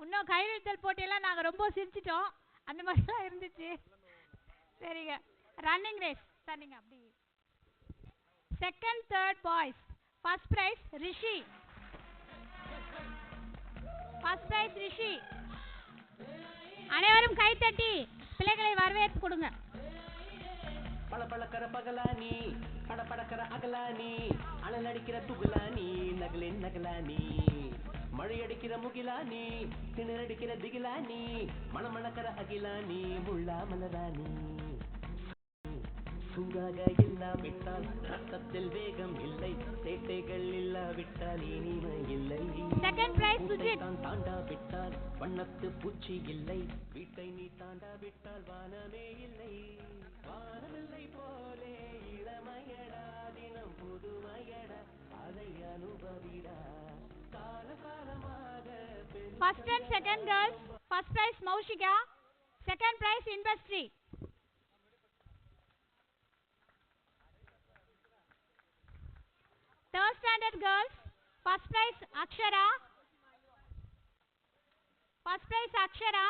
இன்னும் கையெழுத்தல் போட்டியெல்லாம் நாங்கள் ரொம்ப சிரிச்சிட்டோம். அந்த மாதிரிலாம் இருந்துச்சு. சரிங்க, ரன்னிங் ரேஸ் சார், நீங்கள் அப்படி second third boys. First prize Rishi. First prize Rishi. அனைவரும் கைத்தட்டி பிள்ளைகளை வரவேற்பு கொடுங்க. பளபளக்கிற பகலானி, படபடக்கிற அகலானி, அனல் அடிக்கிற துகுலானி, நகலின் நகலானி, மழை அடிக்கிற முகிலானி, திணறடிக்கிற திகிலானி, மணமணக்கிற அகிலானி, முள்ளா மலரானி. சூடாக இல்லாவிட்டால் ரத்தத்தில் வேகம் இல்லை, சேட்டைகள் இல்லாவிட்டால் இனிமை இல்லை. Second prize Sujith. தாண்டாவிட்டால் வண்ணத்து பூச்சி இல்லை, வீட்டை நீ தாண்டாவிட்டால் வானமே இல்லை. வானமில்லை போலே இளமையடா, தினம் புதுமையடா, அதை அனுபவிடா காலகாலமாக. First and second girls. First prize Moushika, second prize இண்டஸ்ட்ரி. Third standard girls, first prize Akshara. First prize Akshara.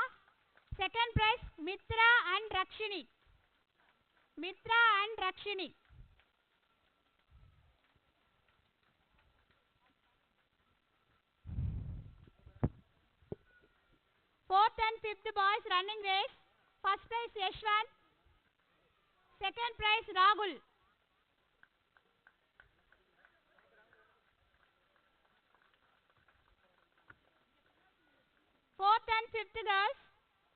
Second prize Mitra and Rakshini. Mitra and Rakshini. Fourth and fifth boys running race. First prize Yashwant. Second prize Rahul. Fourth and fifth girls.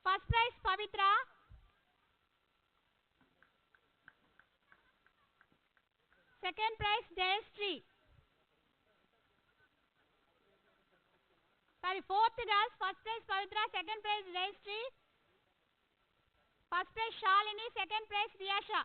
First prize Pavitra. Second prize Jayashree. Sorry, fourth girls. First prize Pavitra. Second prize Jayashree. First prize Shalini. Second prize Riyasha.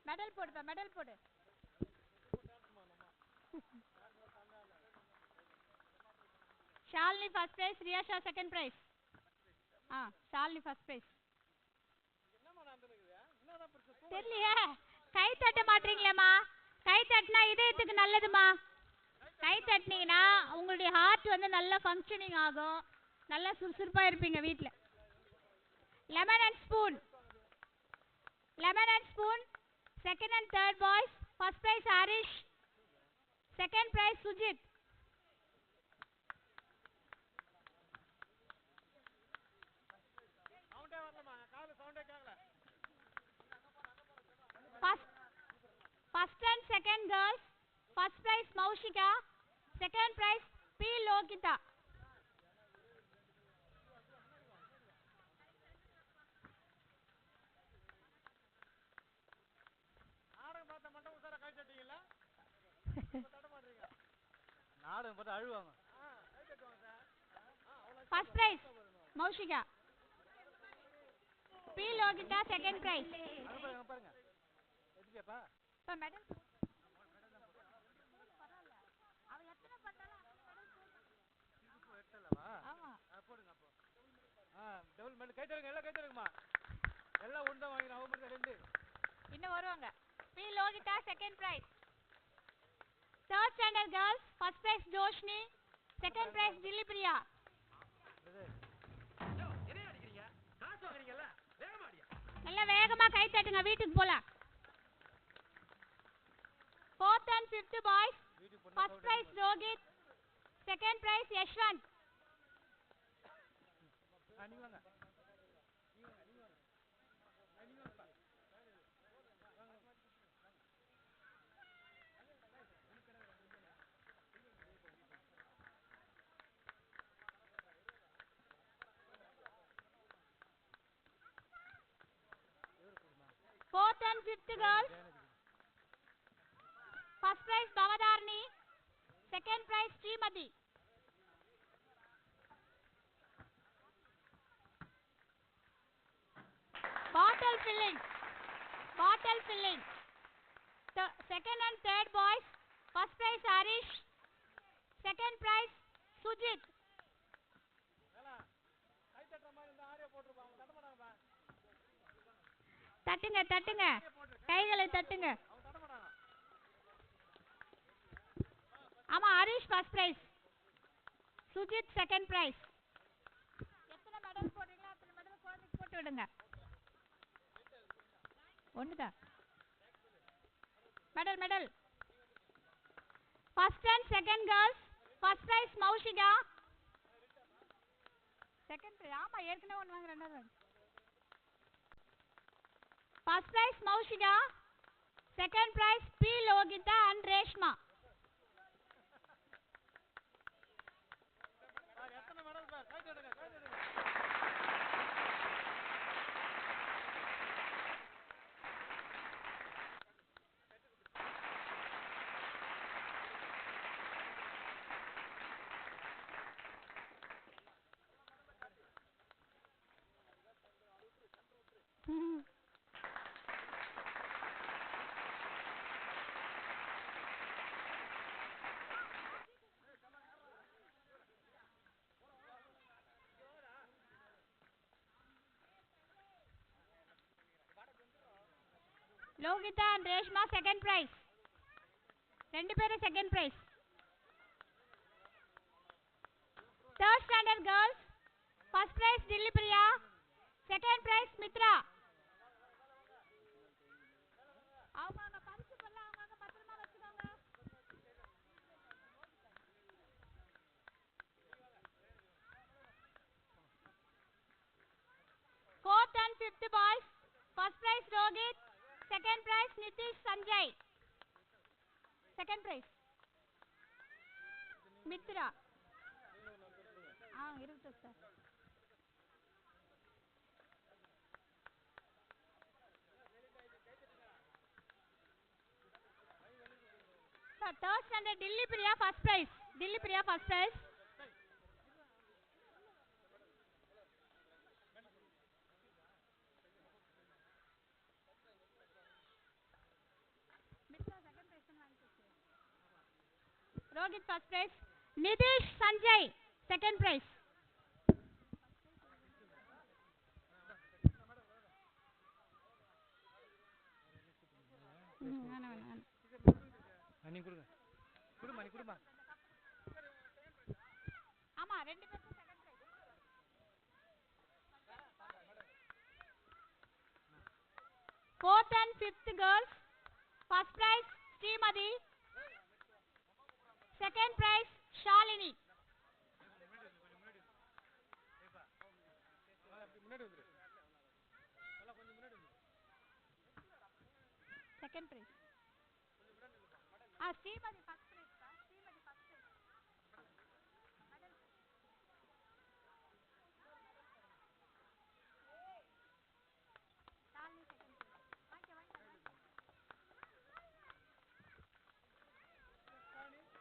Medal போடுப்பா, medal போடு. Shalini first prize, Riyasha second prize. Shalini first prize. தெரியலையே, கை தட்ட மாட்டீங்களேம்மா. கை தட்டினா இதயத்துக்கு நல்லதுமா. கை தட்டினீங்கன்னா உங்களுடைய heart வந்து நல்லா ஃபங்க்ஷனிங் ஆகும், நல்லா சுறுசுறுப்பாக இருப்பீங்க வீட்டில். Lemon and spoon. Lemon and spoon. Second and third boys. First prize Harish. Second prize Sujit. First and second girls. First prize Maushika. Second prize P. Lokita. நாடகம் பார்த்தா அழுவாங்க. First prize Moushika. B Lohitha second prize. பாருங்க பாருங்க எதுப்பா இப்ப medal ஆமா போடுங்க அப்போ. டபுள் மெடல் கை தருங்க எல்லாம் கை தருங்கம்மா. எல்லாம் ஒன்று தான் வாங்கினோம். அவங்க மட்டும் 2 இன்னும் வருவாங்க. P Lohitha second prize. Third standard girls first prize Joshni, second prize Dilli Priya. நல்லா வேகமா கை தட்டுங்க, வீட்டுக்கு போலாம். Fourth and fifth boys first prize Rohith, second prize Yashwanth. நீங்க வாங்க. Fourth and fifth girls. First prize Bavadarni, second prize Srimati. Bottle filling. Second and third boys. First prize Harish, second prize Sujit. தட்டுங்க தட்டுங்க, கைகளை தட்டுங்க. ஆமா, Harish first prize, Sujith second prize. எத்தனை medal போடுறீங்களோ அத்தனை மெடல் குழந்தைக்கு போட்டு விடுங்க. ஒண்ணுதான் medal. First and second girls first prize Moushika, second prize. ஆமா, ஏற்கனவே ஒன்று வாங்க, ரெண்டாவது வாங்க. First prize Maushika, second prize P Logita and Reshma. Logita and Reshma second prize. ரெண்டு பேரும் second prize. Third standard girls first prize Dilli Priya, second prize Mitra. அவங்க பரிசு பண்ணலாம், அவங்க பத்திரமா வச்சுக்கோங்க. Fourth and fifth boys first prize Rohit, second prize Nitish Sanjay, second prize Mitra. இருக்கு sir. Third standard Dilli Priya first prize. Rohit first prize. Nitish Sanjay second prize. நீ கொடுங்க. குடுமா நீ குடுமா. ஆமா, ரெண்டு பேரும் second prize. Fourth and fifth girls first prize Srimati, second prize Shalini. Second prize. Srimati first prize.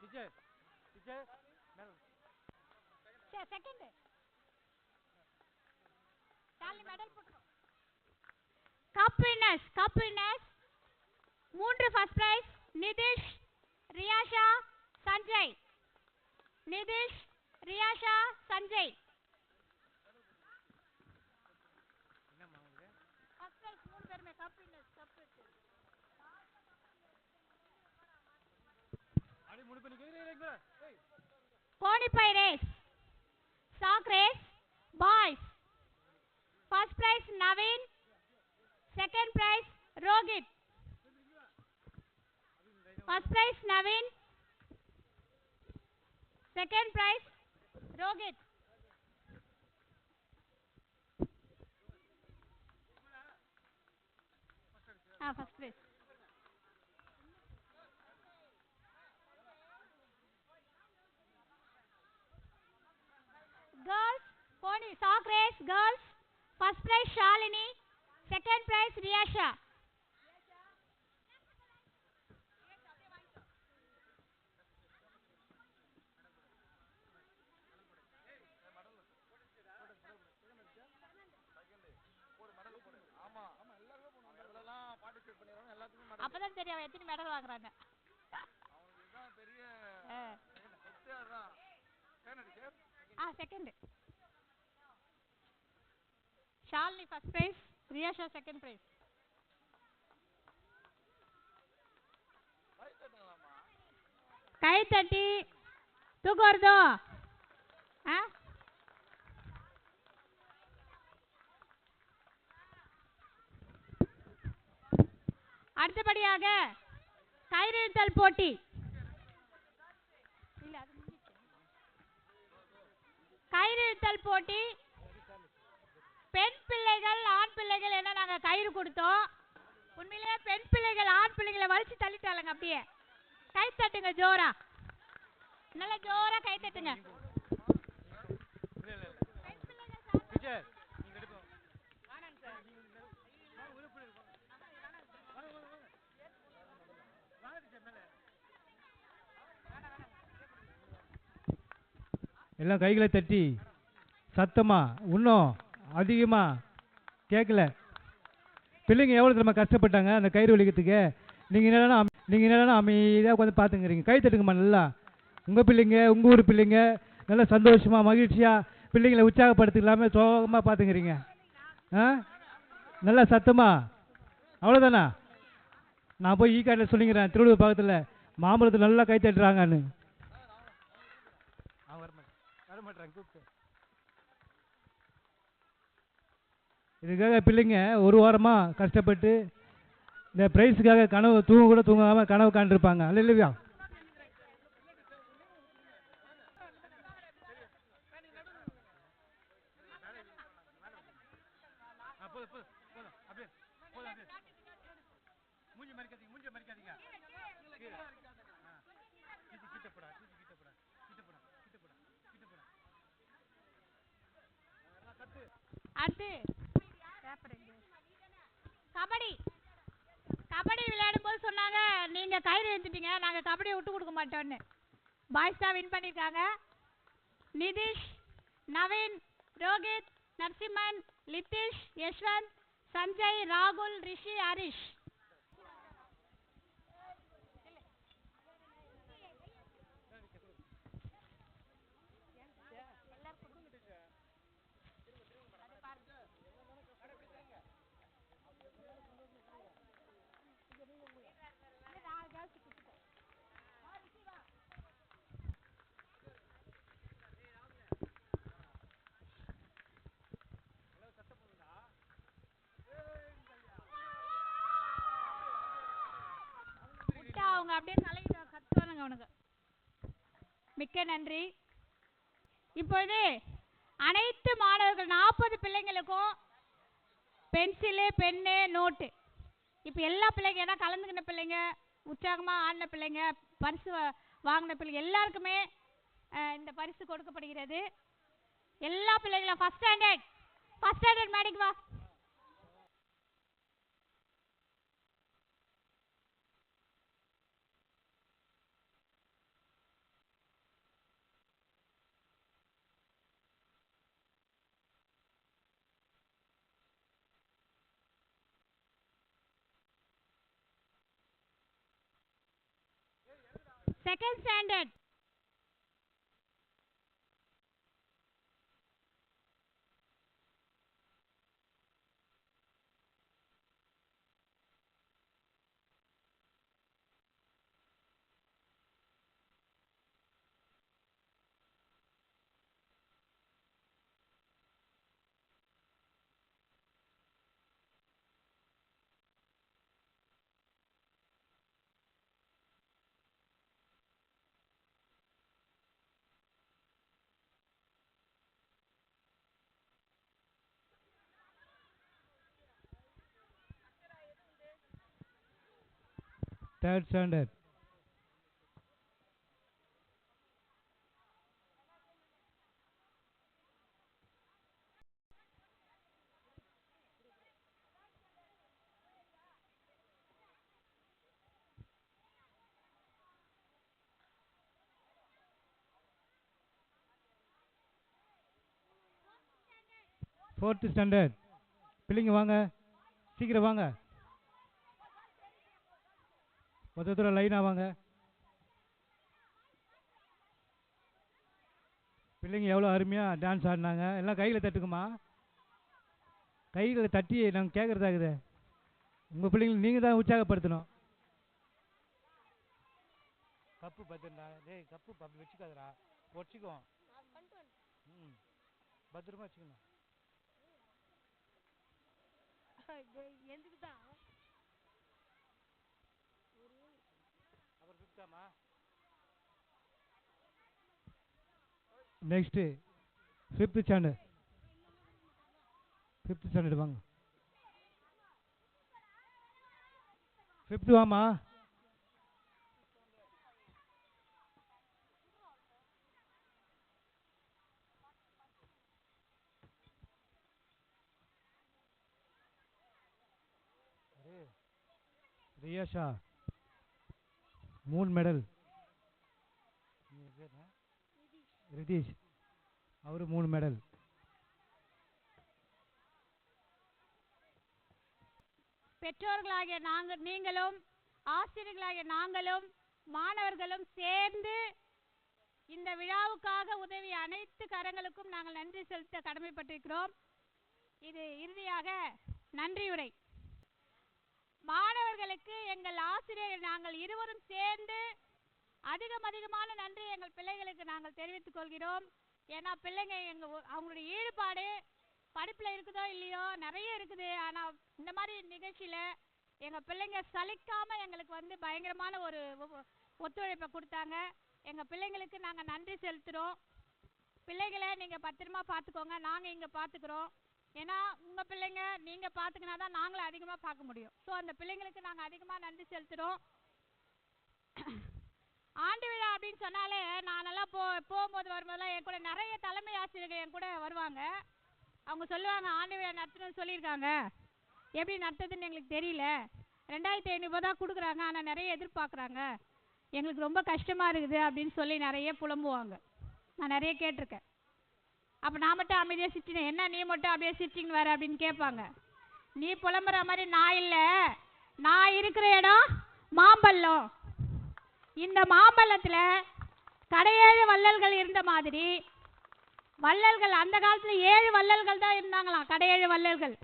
Vijay second Shalini medal போட்டுக்கோ. Cup winners 3 first prize Nitish, Riyasha, Sanjay. Nitish, Riyasha, Sanjay. First prize 3 பேருமே கப் வின்னர்ஸ். கோணிப்பை race, sack race, boys. First prize Naveen, second prize Rohit. First prize Naveen, second prize Rohit. First prize. Girls, pony sock race, girls. First prize Shalini, second prize Riyasha. அப்பதான் தெரியும் அவன் எத்தனை medal வாங்குறாங்க. Second Shalini first prize, Riyasha second prize. கை தட்டி தூக்கு வருதோ? அடுத்தபடியாக கயிறு இழுத்தல் போட்டி. கயிறு இழுத்தல் போட்டி. பெண் பிள்ளைகள் ஆண் பிள்ளைகள் என்ன நாங்க கயிறு கொடுத்தோம். உண்மையிலேயே பெண் பிள்ளைகள் ஆண் பிள்ளைகளை வலிச்சு தள்ளிட்டாளுங்க. அப்படியே கை தட்டுங்க ஜோரா, நல்லா ஜோரா கை தட்டுங்க. எல்லாம் கைகளை தட்டி சத்தமா, இன்னும் அதிகமா கேட்கல. பிள்ளைங்க எவ்வளோ நம்ம கஷ்டப்பட்டாங்க அந்த கயிறு வலிக்கிறதுக்கு. நீங்கள் என்னன்னா அமைதியாக உட்காந்து பார்த்துங்கிறீங்க. கை தட்டுங்கம்மா நல்லா. உங்கள் பிள்ளைங்க, உங்கள் ஊர் பிள்ளைங்க நல்லா சந்தோஷமாக மகிழ்ச்சியாக பிள்ளைங்களை உற்சாகப்படுத்திக்கலாமல் சோகமாக பார்த்துங்கிறீங்க. நல்லா சத்தமா. அவ்வளோதானா? நான் போய் ஈக்காட்டில் சொல்லிக்கிறேன், திருவள்ளூர் பக்கத்தில் மாம்பழத்தில் நல்லா கை தட்டுறாங்கன்னு. இதுக்காக பிள்ளைங்க ஒரு வாரமாக கஷ்டப்பட்டு இந்த ப்ரைஸுக்காக கனவு கூட தூங்காமல் கனவு காண்டிருப்பாங்க. அல்ல இல்லையா? அடுத்து கபடி. கபடி விளையாடும் போது சொன்னாங்க நீங்க கயிறு எடுத்துட்டீங்க, நாங்க கபடியை விட்டு கொடுக்க மாட்டோம்னு. பாய்ஸ் தான் வின் பண்ணிருக்காங்க. நிதிஷ், நவீன், ரோஹித், நரசிம்மன், லித்திஷ், யஷ்வந்த், சஞ்சய், ராகுல், ரிஷி, ஹரிஷ். அவங்க அப்படியே தலையில கத்துவானுங்க அவனுக்கு. மிக்க நன்றி. இப்பொழுது அனைத்து மாணவர்கள் 40 பிள்ளைங்களுக்கும் பென்சிலு, பென்னு, நோட்டு. இப்போ எல்லா பிள்ளைங்க ஏன்னா கலந்துக்கின பிள்ளைங்க, உற்சாகமாக ஆடின பிள்ளைங்க, பரிசு வாங்கின பிள்ளைங்க எல்லாருக்குமே இந்த பரிசு கொடுக்கப்படுகிறது. எல்லா பிள்ளைங்களும் ஃபர்ஸ்ட் ஸ்டாண்டர்ட் மேடைக்கு வா. Second standard. Third standard. Fourth standard. பிள்ளைங்க வாங்க, சீக்கிரம் வாங்க, மொத்தத்தில் லைனாக வாங்க. பிள்ளைங்க எவ்வளோ அருமையாக டான்ஸ் ஆடினாங்க. எல்லாம் கையில் தட்டுக்குமா, கைகளை தட்டி நாங்கள் கேட்குறதாகுது. உங்கள் பிள்ளைங்களை நீங்கள் தான் உற்சாகப்படுத்தணும். கப்பு பத்திரா, டேய் கப்பு அப்படி வச்சுக்காதரா, வச்சுக்கோ. ம், பத்திரமா வச்சுக்கணும். எதுக்கு தான் next fifth standard. Fifth standard வாங்க. ஃபிஃப்த்து வாமா. ரியாஷா 3 மெடல். ரிதீஷ் அவரு 3 மெடல். பெற்றோர்களாகிய நீங்களும் ஆசிரியர்களாகிய நாங்களும் மாணவர்களும் சேர்ந்து இந்த விழாவுக்காக உதவிய அனைத்து கரங்களுக்கும் நாங்கள் நன்றி செலுத்த கடமைப்பட்டிருக்கிறோம். இது இறுதியாக நன்றியுரை. மாணவர்களுக்கு எங்கள் ஆசிரியர்கள் நாங்கள் இருவரும் சேர்ந்து அதிகமான நன்றி எங்கள் பிள்ளைகளுக்கு நாங்கள் தெரிவித்துக் கொள்கிறோம். ஏன்னா பிள்ளைங்க அவங்களுடைய ஈடுபாடு படிப்பில் இருக்குதோ இல்லையோ நிறைய இருக்குது. ஆனால் இந்த மாதிரி நிகழ்ச்சியில் எங்கள் பிள்ளைங்க சலிக்காமல் எங்களுக்கு பயங்கரமான ஒரு ஒத்துழைப்பை கொடுத்தாங்க. எங்கள் பிள்ளைங்களுக்கு நாங்கள் நன்றி செலுத்துகிறோம். பிள்ளைகளை நீங்கள் பத்திரமா பார்த்துக்கோங்க, நாங்கள் இங்கே பார்த்துக்குறோம். ஏன்னா உங்கள் பிள்ளைங்க நீங்கள் பார்த்துக்கினா தான் நாங்களும் அதிகமாக பார்க்க முடியும். ஸோ அந்த பிள்ளைங்களுக்கு நாங்கள் அதிகமாக நன்றி செலுத்துகிறோம். ஆண்டு விழா அப்படின்னு சொன்னாலே நானெல்லாம் போகும்போது வரும்போதெல்லாம் என் கூட நிறைய தலைமை ஆசிரியர்கள் என் கூட வருவாங்க. அவங்க சொல்லுவாங்க, ஆண்டு விழா நடத்தணும்னு சொல்லியிருக்காங்க, எப்படி நடத்துதுன்னு எங்களுக்கு தெரியல, 2500 தான் கொடுக்குறாங்க, ஆனால் நிறைய எதிர்பார்க்குறாங்க, எங்களுக்கு ரொம்ப கஷ்டமாக இருக்குது அப்படின்னு சொல்லி நிறைய புலம்புவாங்க. நான் நிறைய கேட்டிருக்கேன். அப்போ நான் மட்டும் அமைதியாக சிரிச்சினேன், என்ன நீ மட்டும் அப்படியே சிரிச்சின்னு வர அப்படின்னு கேட்பாங்க. நீ புலம்புற மாதிரி நான் இல்லை, நான் இருக்கிற இடம் மாம்பழம். இந்த மாம்பழத்தில் கடையேழு வள்ளல்கள் இருந்த மாதிரி வள்ளல்கள் அந்த காலத்தில் 7 வள்ளல்கள் தான் இருந்தாங்களாம், கடையேழு வள்ளல்கள்.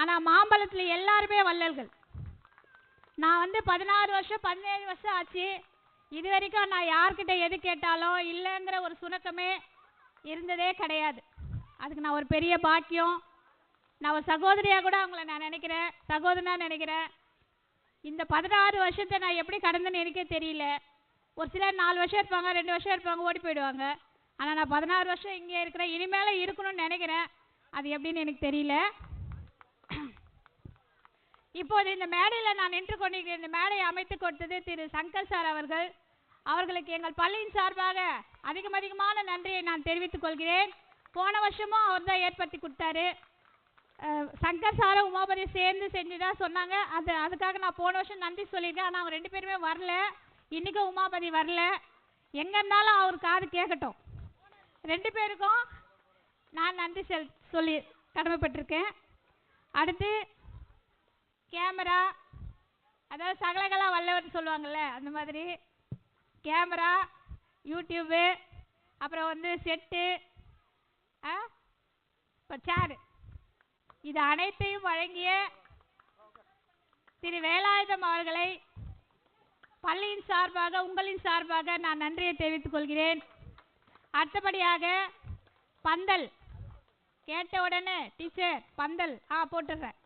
ஆனால் மாம்பழத்தில் எல்லாருமே வள்ளல்கள். நான் 16 வருஷம் 17 வருஷம் ஆச்சு. இது வரைக்கும் நான் யார்கிட்ட எது கேட்டாலும் இல்லைங்கிற ஒரு சுணக்கமே இருந்ததே கிடையாது. அதுக்கு நான் ஒரு பெரிய பாக்கியம். நான் ஒரு சகோதரியாக கூட அவங்கள நான் நினைக்கிறேன், சகோதரனாக நினைக்கிறேன். இந்த 16 வருஷத்தை நான் எப்படி கடந்தேன்னு எனக்கே தெரியல. ஒரு சிலர் 4 வருஷம் இருப்பாங்க, 2 வருஷம் இருப்பாங்க, ஓடி போயிடுவாங்க. ஆனால் நான் 16 வருஷம் இங்கே இருக்கிறேன், இனிமேல் இருக்கணும்னு நினைக்கிறேன். அது எப்படின்னு எனக்கு தெரியல. இப்போது இந்த மேடையில் நான் நின்று கொண்டிருக்கிறேன். இந்த மேடையை அமைத்து கொடுத்தது திரு சங்கர் சார் அவர்கள். அவர்களுக்கு எங்கள் பள்ளியின் சார்பாக அதிகமான நன்றியை நான் தெரிவித்துக் கொள்கிறேன். போன வருஷமும் அவர் தான் ஏற்படுத்தி கொடுத்தாரு. சங்கர் சாரும் உமாபதி சேர்ந்து செஞ்சுதான் சொன்னாங்க. அதுக்காக நான் போன வருஷம் நன்றி சொல்லியிருக்கேன். ஆனால் அவங்க 2 பேருமே வரல. இன்றைக்கும் உமாபதி வரல. எங்கே இருந்தாலும் அவர் காது கேட்கட்டும். 2 பேருக்கும் நான் நன்றி சொல்லி கடமைப்பட்டிருக்கேன். அடுத்து கேமரா, அதாவது சகலகலா வல்லவர் சொல்லுவாங்கள்ல, அந்த மாதிரி கேமரா, யூடியூபு, அப்புறம் வந்து செட்டு, இப்போ சேரு, இது அனைத்தையும் வழங்கிய திரு வேலாயுதம் அவர்களை பள்ளியின் சார்பாக உங்களின் சார்பாக நான் நன்றியை தெரிவித்துக் கொள்கிறேன். அடுத்தபடியாக பந்தல் கேட்ட உடனே டீச்சர் பந்தல் போட்டுடுறேன்.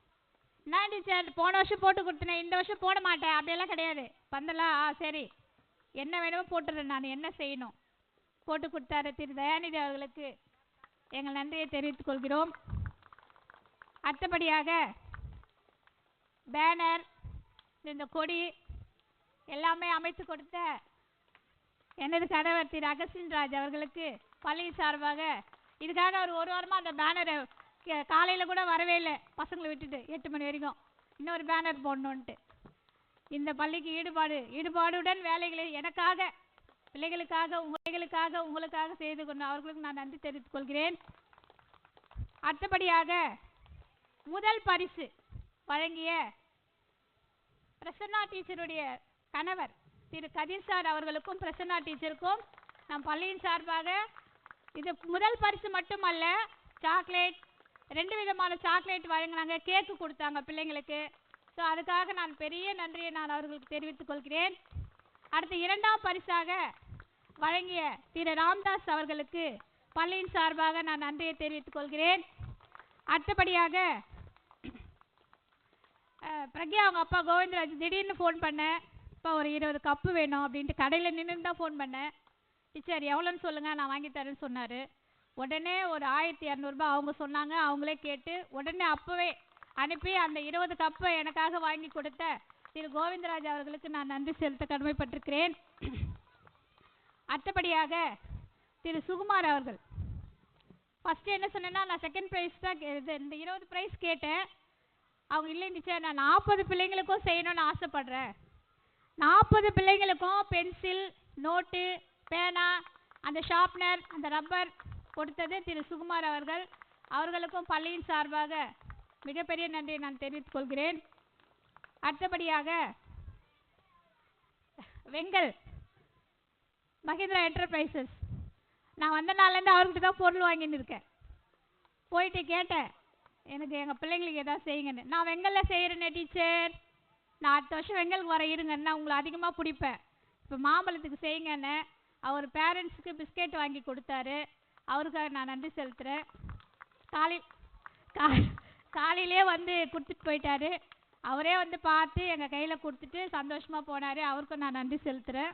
நான் டீச்சர் போன வருஷம் போட்டு கொடுத்தேன், இந்த வருஷம் போட மாட்டேன் அப்படியெல்லாம் கிடையாது. பந்தலா சரி, என்ன வேணுமோ போட்டுடுறேன், நான் என்ன செய்யணும் போட்டு கொடுத்தாரு திரு தயாநிதி அவர்களுக்கு எங்கள் நன்றியை தெரிவித்துக் கொள்கிறோம். அடுத்தபடியாக பேனர், இந்த கொடி எல்லாமே அமைத்து கொடுத்த எனது கணவர் திரு அகஸ்டின் ராஜ் அவர்களுக்கு பள்ளி சார்பாக இதுக்காக அவர் ஒரு வாரமாக அந்த பேனரை காலையில் கூட வரவே இல்லை, பசங்களை விட்டுட்டு 8 மணி வரைக்கும் இன்னொரு பேனர் போடணுன்ட்டு. இந்த பள்ளிக்கு ஈடுபாடுடன் வேலைகளை எனக்காக பிள்ளைகளுக்காக உங்களுக்காக செய்து கொண்ட அவர்களுக்கு நான் நன்றி தெரிவித்துக் கொள்கிறேன். அடுத்தபடியாக முதல் பரிசு வழங்கிய பிரசன்னா டீச்சருடைய கணவர் திரு கதிர் சார் அவர்களுக்கும் பிரசன்னா டீச்சருக்கும் நம் பள்ளியின் சார்பாக இது முதல் பரிசு மட்டுமல்ல, சாக்லேட் 2 விதமான சாக்லேட் வழங்கினாங்க, கேக்கு கொடுத்தாங்க பிள்ளைங்களுக்கு. ஸோ அதுக்காக நான் பெரிய நன்றியை நான் அவர்களுக்கு தெரிவித்துக் கொள்கிறேன். அடுத்து 2ஆம் பரிசாக வழங்கிய திரு ராம்தாஸ் அவர்களுக்கு பள்ளியின் சார்பாக நான் நன்றியை தெரிவித்துக் கொள்கிறேன். அடுத்தபடியாக பிரக்யா அவங்க அப்பா கோவிந்தராஜ் திடீர்னு ஃபோன் பண்ணேன், இப்போ ஒரு 20 கப்பு வேணும் அப்படின்ட்டு கடையில் நின்று தான் ஃபோன் பண்ணேன். டீச்சர் எவ்வளோன்னு சொல்லுங்கள் நான் வாங்கி தரேன்னு சொன்னார். உடனே ஒரு 1200 அவங்க சொன்னாங்க, அவங்களே கேட்டு உடனே அப்போவே அனுப்பி அந்த 20 கப்பை எனக்காக வாங்கி கொடுத்த திரு கோவிந்தராஜ் அவர்களுக்கு நான் நன்றி செலுத்த கடமைப்பட்டிருக்கிறேன். அடுத்தபடியாக திரு சுகுமார் அவர்கள் ஃபஸ்ட்டு என்ன சொன்னேன்னா, நான் செகண்ட் ப்ரைஸ் தான் இந்த 20 ப்ரைஸ் கேட்டேன். அவங்க இல்லைன்னு டீச்சர் நான் 40 பிள்ளைங்களுக்கும் செய்யணும்னு ஆசைப்பட்றேன், 40 பிள்ளைங்களுக்கும் பென்சில், நோட்டு, பேனா, அந்த ஷார்ப்னர், அந்த ரப்பர் கொடுத்தது திரு சுகுமார் அவர்களுக்கும் பள்ளியின் சார்பாக மிகப்பெரிய நன்றியை நான் தெரிவித்துக் கொள்கிறேன். அடுத்தபடியாக வெங்கல் மஹிந்திரா என்டர்பிரைசஸ், நான் வந்த நாள்லேருந்து அவர்கிட்ட தான் பொருள் வாங்கின்னு இருக்கேன். போயிட்டு கேட்டேன், எனக்கு எங்கள் பிள்ளைங்களுக்கு எதாவது செய்யுங்கன்னு. நான் வெங்கலில் செய்கிறேன்னே டீச்சர், நான் அடுத்த வருஷம் வெங்கலுக்கு வர இருங்கன்னு, நான் உங்களை அதிகமாக பிடிப்பேன், இப்போ மாம்பழத்துக்கு செய்யுங்கன்னு அவர் பேரண்ட்ஸுக்கு பிஸ்கெட் வாங்கி கொடுத்தாரு, அவருக்காக நான் நன்றி செலுத்துகிறேன். காலையிலே வந்து கொடுத்துட்டு போயிட்டாரு, அவரே வந்து பார்த்து எங்கள் கையில் கொடுத்துட்டு சந்தோஷமாக போனார், அவருக்கும் நான் நன்றி செலுத்துகிறேன்.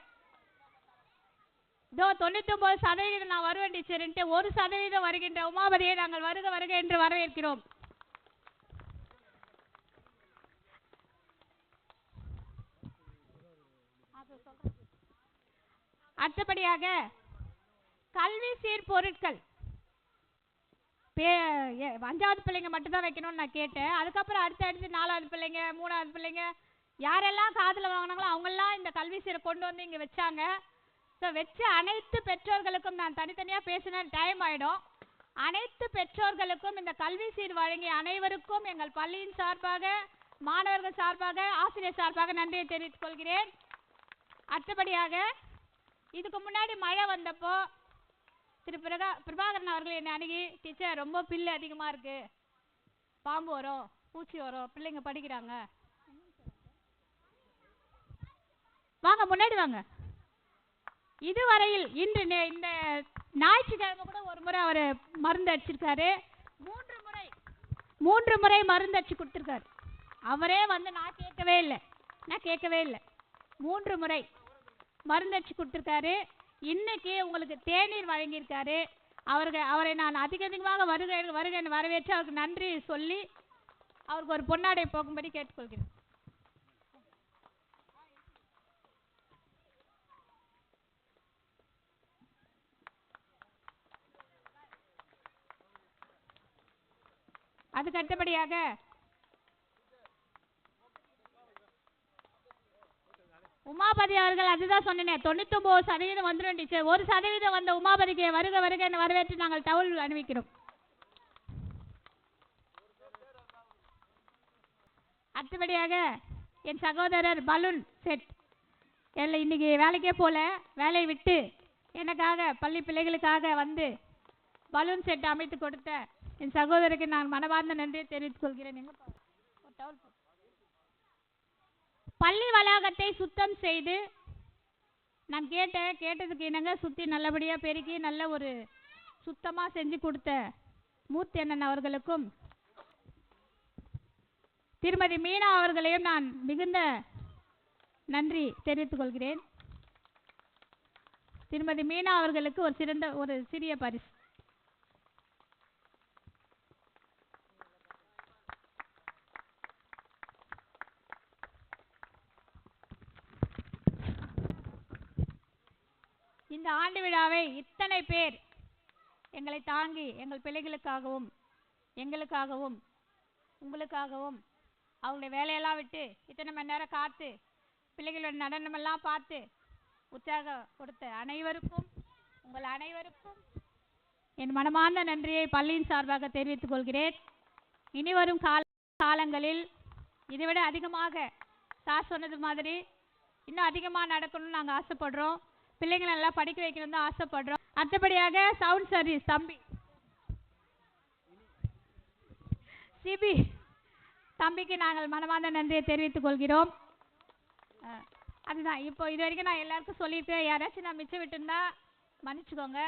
99% நான் வருவேன் டீச்சர்ன்ட்டு 1% வருகின்ற உமாபதியை நாங்கள் வருக என்று வரவேற்கிறோம். அடுத்தபடியாக கல்வி சீர் பொருட்கள் 5வது பிள்ளைங்க மட்டும்தான் வைக்கணும்னு நான் கேட்டேன். அதுக்கப்புறம் அடுத்தடுத்து 4வது பிள்ளைங்க, 3வது பிள்ளைங்க யாரெல்லாம் காதில் வாங்கினாங்களோ அவங்கெல்லாம் இந்த கல்வி சீரை கொண்டு வந்து இங்கே வச்சாங்க. ஸோ வச்ச அனைத்து பெற்றோர்களுக்கும் நான் தனித்தனியாக பேசினேன், டைம் ஆகிடும். அனைத்து பெற்றோர்களுக்கும் இந்த கல்வி சீர் வழங்கிய அனைவருக்கும் எங்கள் பள்ளியின் சார்பாக, மாணவர்கள் சார்பாக, ஆசிரியர் சார்பாக நன்றியை தெரிவித்துக் கொள்கிறேன். அடுத்தபடியாக இதுக்கு முன்னாடி மழை வந்தப்போ திரு பிரபாகரன் அவர்கள் என்னை அணுகி, டீச்சர் ரொம்ப பில்லு அதிகமாக இருக்குது, பாம்பு வரும், பூச்சி வரும், பிள்ளைங்க படிக்கிறாங்க, வாங்க முன்னாடி வாங்க. இதுவரையில் இன்று இந்த ஞாயிற்றுக்கிழமை கூட ஒரு முறை அவர் மருந்து அடிச்சிருக்காரு, 3 முறை மருந்து அடிச்சு கொடுத்துருக்காரு. அவரே வந்து நான் கேட்கவே இல்லை 3 முறை மருந்து அடிச்சு கொடுத்துருக்காரு. இன்னைக்கு உங்களுக்கு தேநீர் வழங்கியிருக்காரு. அவரை நான் அதிகமாக வருகைன்னு வரவேற்று அவருக்கு நன்றி சொல்லி அவருக்கு ஒரு பொன்னாடை போகும்படி கேட்டுக்கொள்கிறேன். அதுக்கு அடுத்தபடியாக உமாபதி அவர்கள், அதுதான் சொன்னேன், 99% வந்துடும் டீச்சர், 1% வந்த உமாபதிக்கு வருக என்று வரவேற்று நாங்கள் டவுல் அணிவிக்கிறோம். அடுத்தபடியாக என் சகோதரர் பலூன் செட் இல்லை இன்றைக்கி வேலைக்கே போகல, வேலையை விட்டு எனக்காக பள்ளி பிள்ளைகளுக்காக வந்து பலூன் செட் அமைத்து கொடுத்த என் சகோதரருக்கு நான் மனமார்ந்த நன்றியை தெரிவித்துக் கொள்கிறேன். பள்ளி வளாகத்தை சுத்தம் செய்து நான் கேட்டதுக்கு இணங்க சுற்றி நல்லபடியாக பெருக்கி நல்ல ஒரு சுத்தமாக செஞ்சு கொடுத்த மூர்த்தி அண்ணன் அவர்களுக்கும் திருமதி மீனா அவர்களையும் நான் மிகுந்த நன்றி தெரிவித்துக் கொள்கிறேன். திருமதி மீனா அவர்களுக்கு ஒரு சிறிய பரிசு. இந்த ஆண்டு விழாவை இத்தனை பேர் எங்களை தாங்கி எங்கள் பிள்ளைகளுக்காகவும் எங்களுக்காகவும் உங்களுக்காகவும் அவங்களுடைய வேலையெல்லாம் விட்டு இத்தனை மணி நேரம் காத்து பிள்ளைகளோட நடனமெல்லாம் பார்த்து உற்சாகம் கொடுத்த அனைவருக்கும் உங்கள் அனைவருக்கும் என் மனமார்ந்த நன்றியை பள்ளியின் சார்பாக தெரிவித்துக் கொள்கிறேன். இனி வரும் காலங்களில் இதைவிட அதிகமாக சார் சொன்னது மாதிரி இன்னும் அதிகமாக நடக்கணும்னு நாங்கள் ஆசைப்படுறோம். பிள்ளைங்களை எல்லாம் படிக்க வைக்கணும் தான் ஆசைப்படுறோம். அடுத்தபடியாக சவுண்ட் சர்வீஸ் தம்பி சிபி தம்பிக்கு நாங்கள் மனமார்ந்த நன்றியை தெரிவித்துக் கொள்கிறோம். அதுதான் இப்போ இது வரைக்கும் நான் எல்லாருக்கும் சொல்லியிருக்கேன். யாராச்சும் நான் மிச்சம் விட்டுருந்தா மன்னிச்சுக்கோங்க.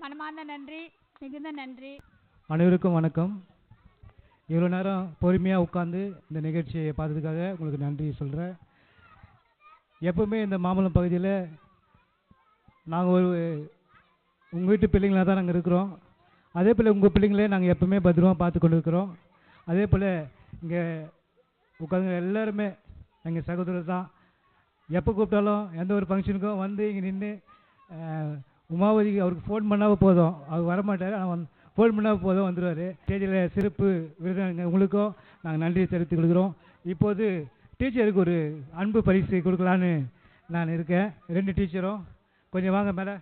மனமார்ந்த நன்றி, மிகுந்த நன்றி. அனைவருக்கும் வணக்கம். இவ்வளோ நேரம் பொறுமையாக உட்காந்து இந்த நிகழ்ச்சியை பார்த்ததுக்காக உங்களுக்கு நன்றி சொல்கிறேன். எப்பவுமே இந்த மாம்பழம் பகுதியில் நாங்கள் உங்கள் வீட்டு பிள்ளைங்களாக தான் நாங்கள் இருக்கிறோம். அதே போல் உங்கள் பிள்ளைங்களே நாங்கள் எப்பவுமே பத்திரமாக பார்த்து கொண்டு இருக்கிறோம். அதே போல் இங்கே உட்காந்து எல்லாருமே எங்கள் சகோதரர் தான். எப்போ கூப்பிட்டாலும் எந்த ஒரு ஃபங்க்ஷனுக்கும் வந்து இங்கே நின்று உமாவதிக்கு அவருக்கு ஃபோன் பண்ணால் போதும், அவர் வரமாட்டார், ஆனால் ஃபோன் பண்ணால் போதும் வந்துடுவார். ஸ்டேஜில் சிறப்பு விருது உங்களுக்கும் நாங்கள் நன்றி தெரிவித்துக் கொள்கிறோம். இப்போது டீச்சருக்கு ஒரு அன்பு பரிசு கொடுக்கலான்னு நான் இருக்கேன். 2 டீச்சரும் கொஞ்சம் வாங்க மேலே.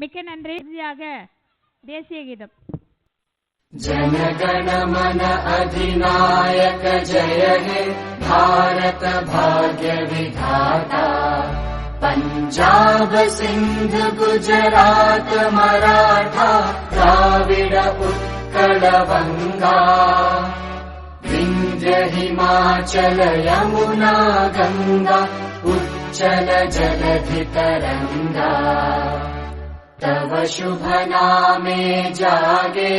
மிக்க நன்றி. இறுதியாக தேசிய கீதம். जनगण मन अधिनायक जय हे भारत भाग्य विधाता पंजाब सिंध गुजरात मराठा द्राविड उत्कल बंगा विंध्य हिमाचल यमुना गंगा उच्चल जलधि तरंगा तव शुभ नामे जागे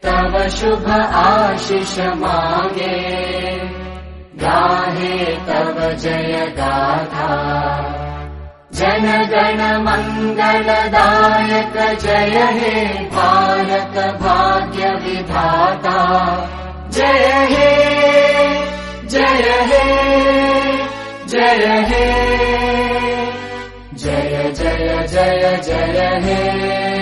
तव शुभ आशीष मांगे गाहे तव जय गाथा जन गण मंगलदायक जय हे भारत भाग्य विधाता जय हे जय हे जय हे जय जय जय जय हे।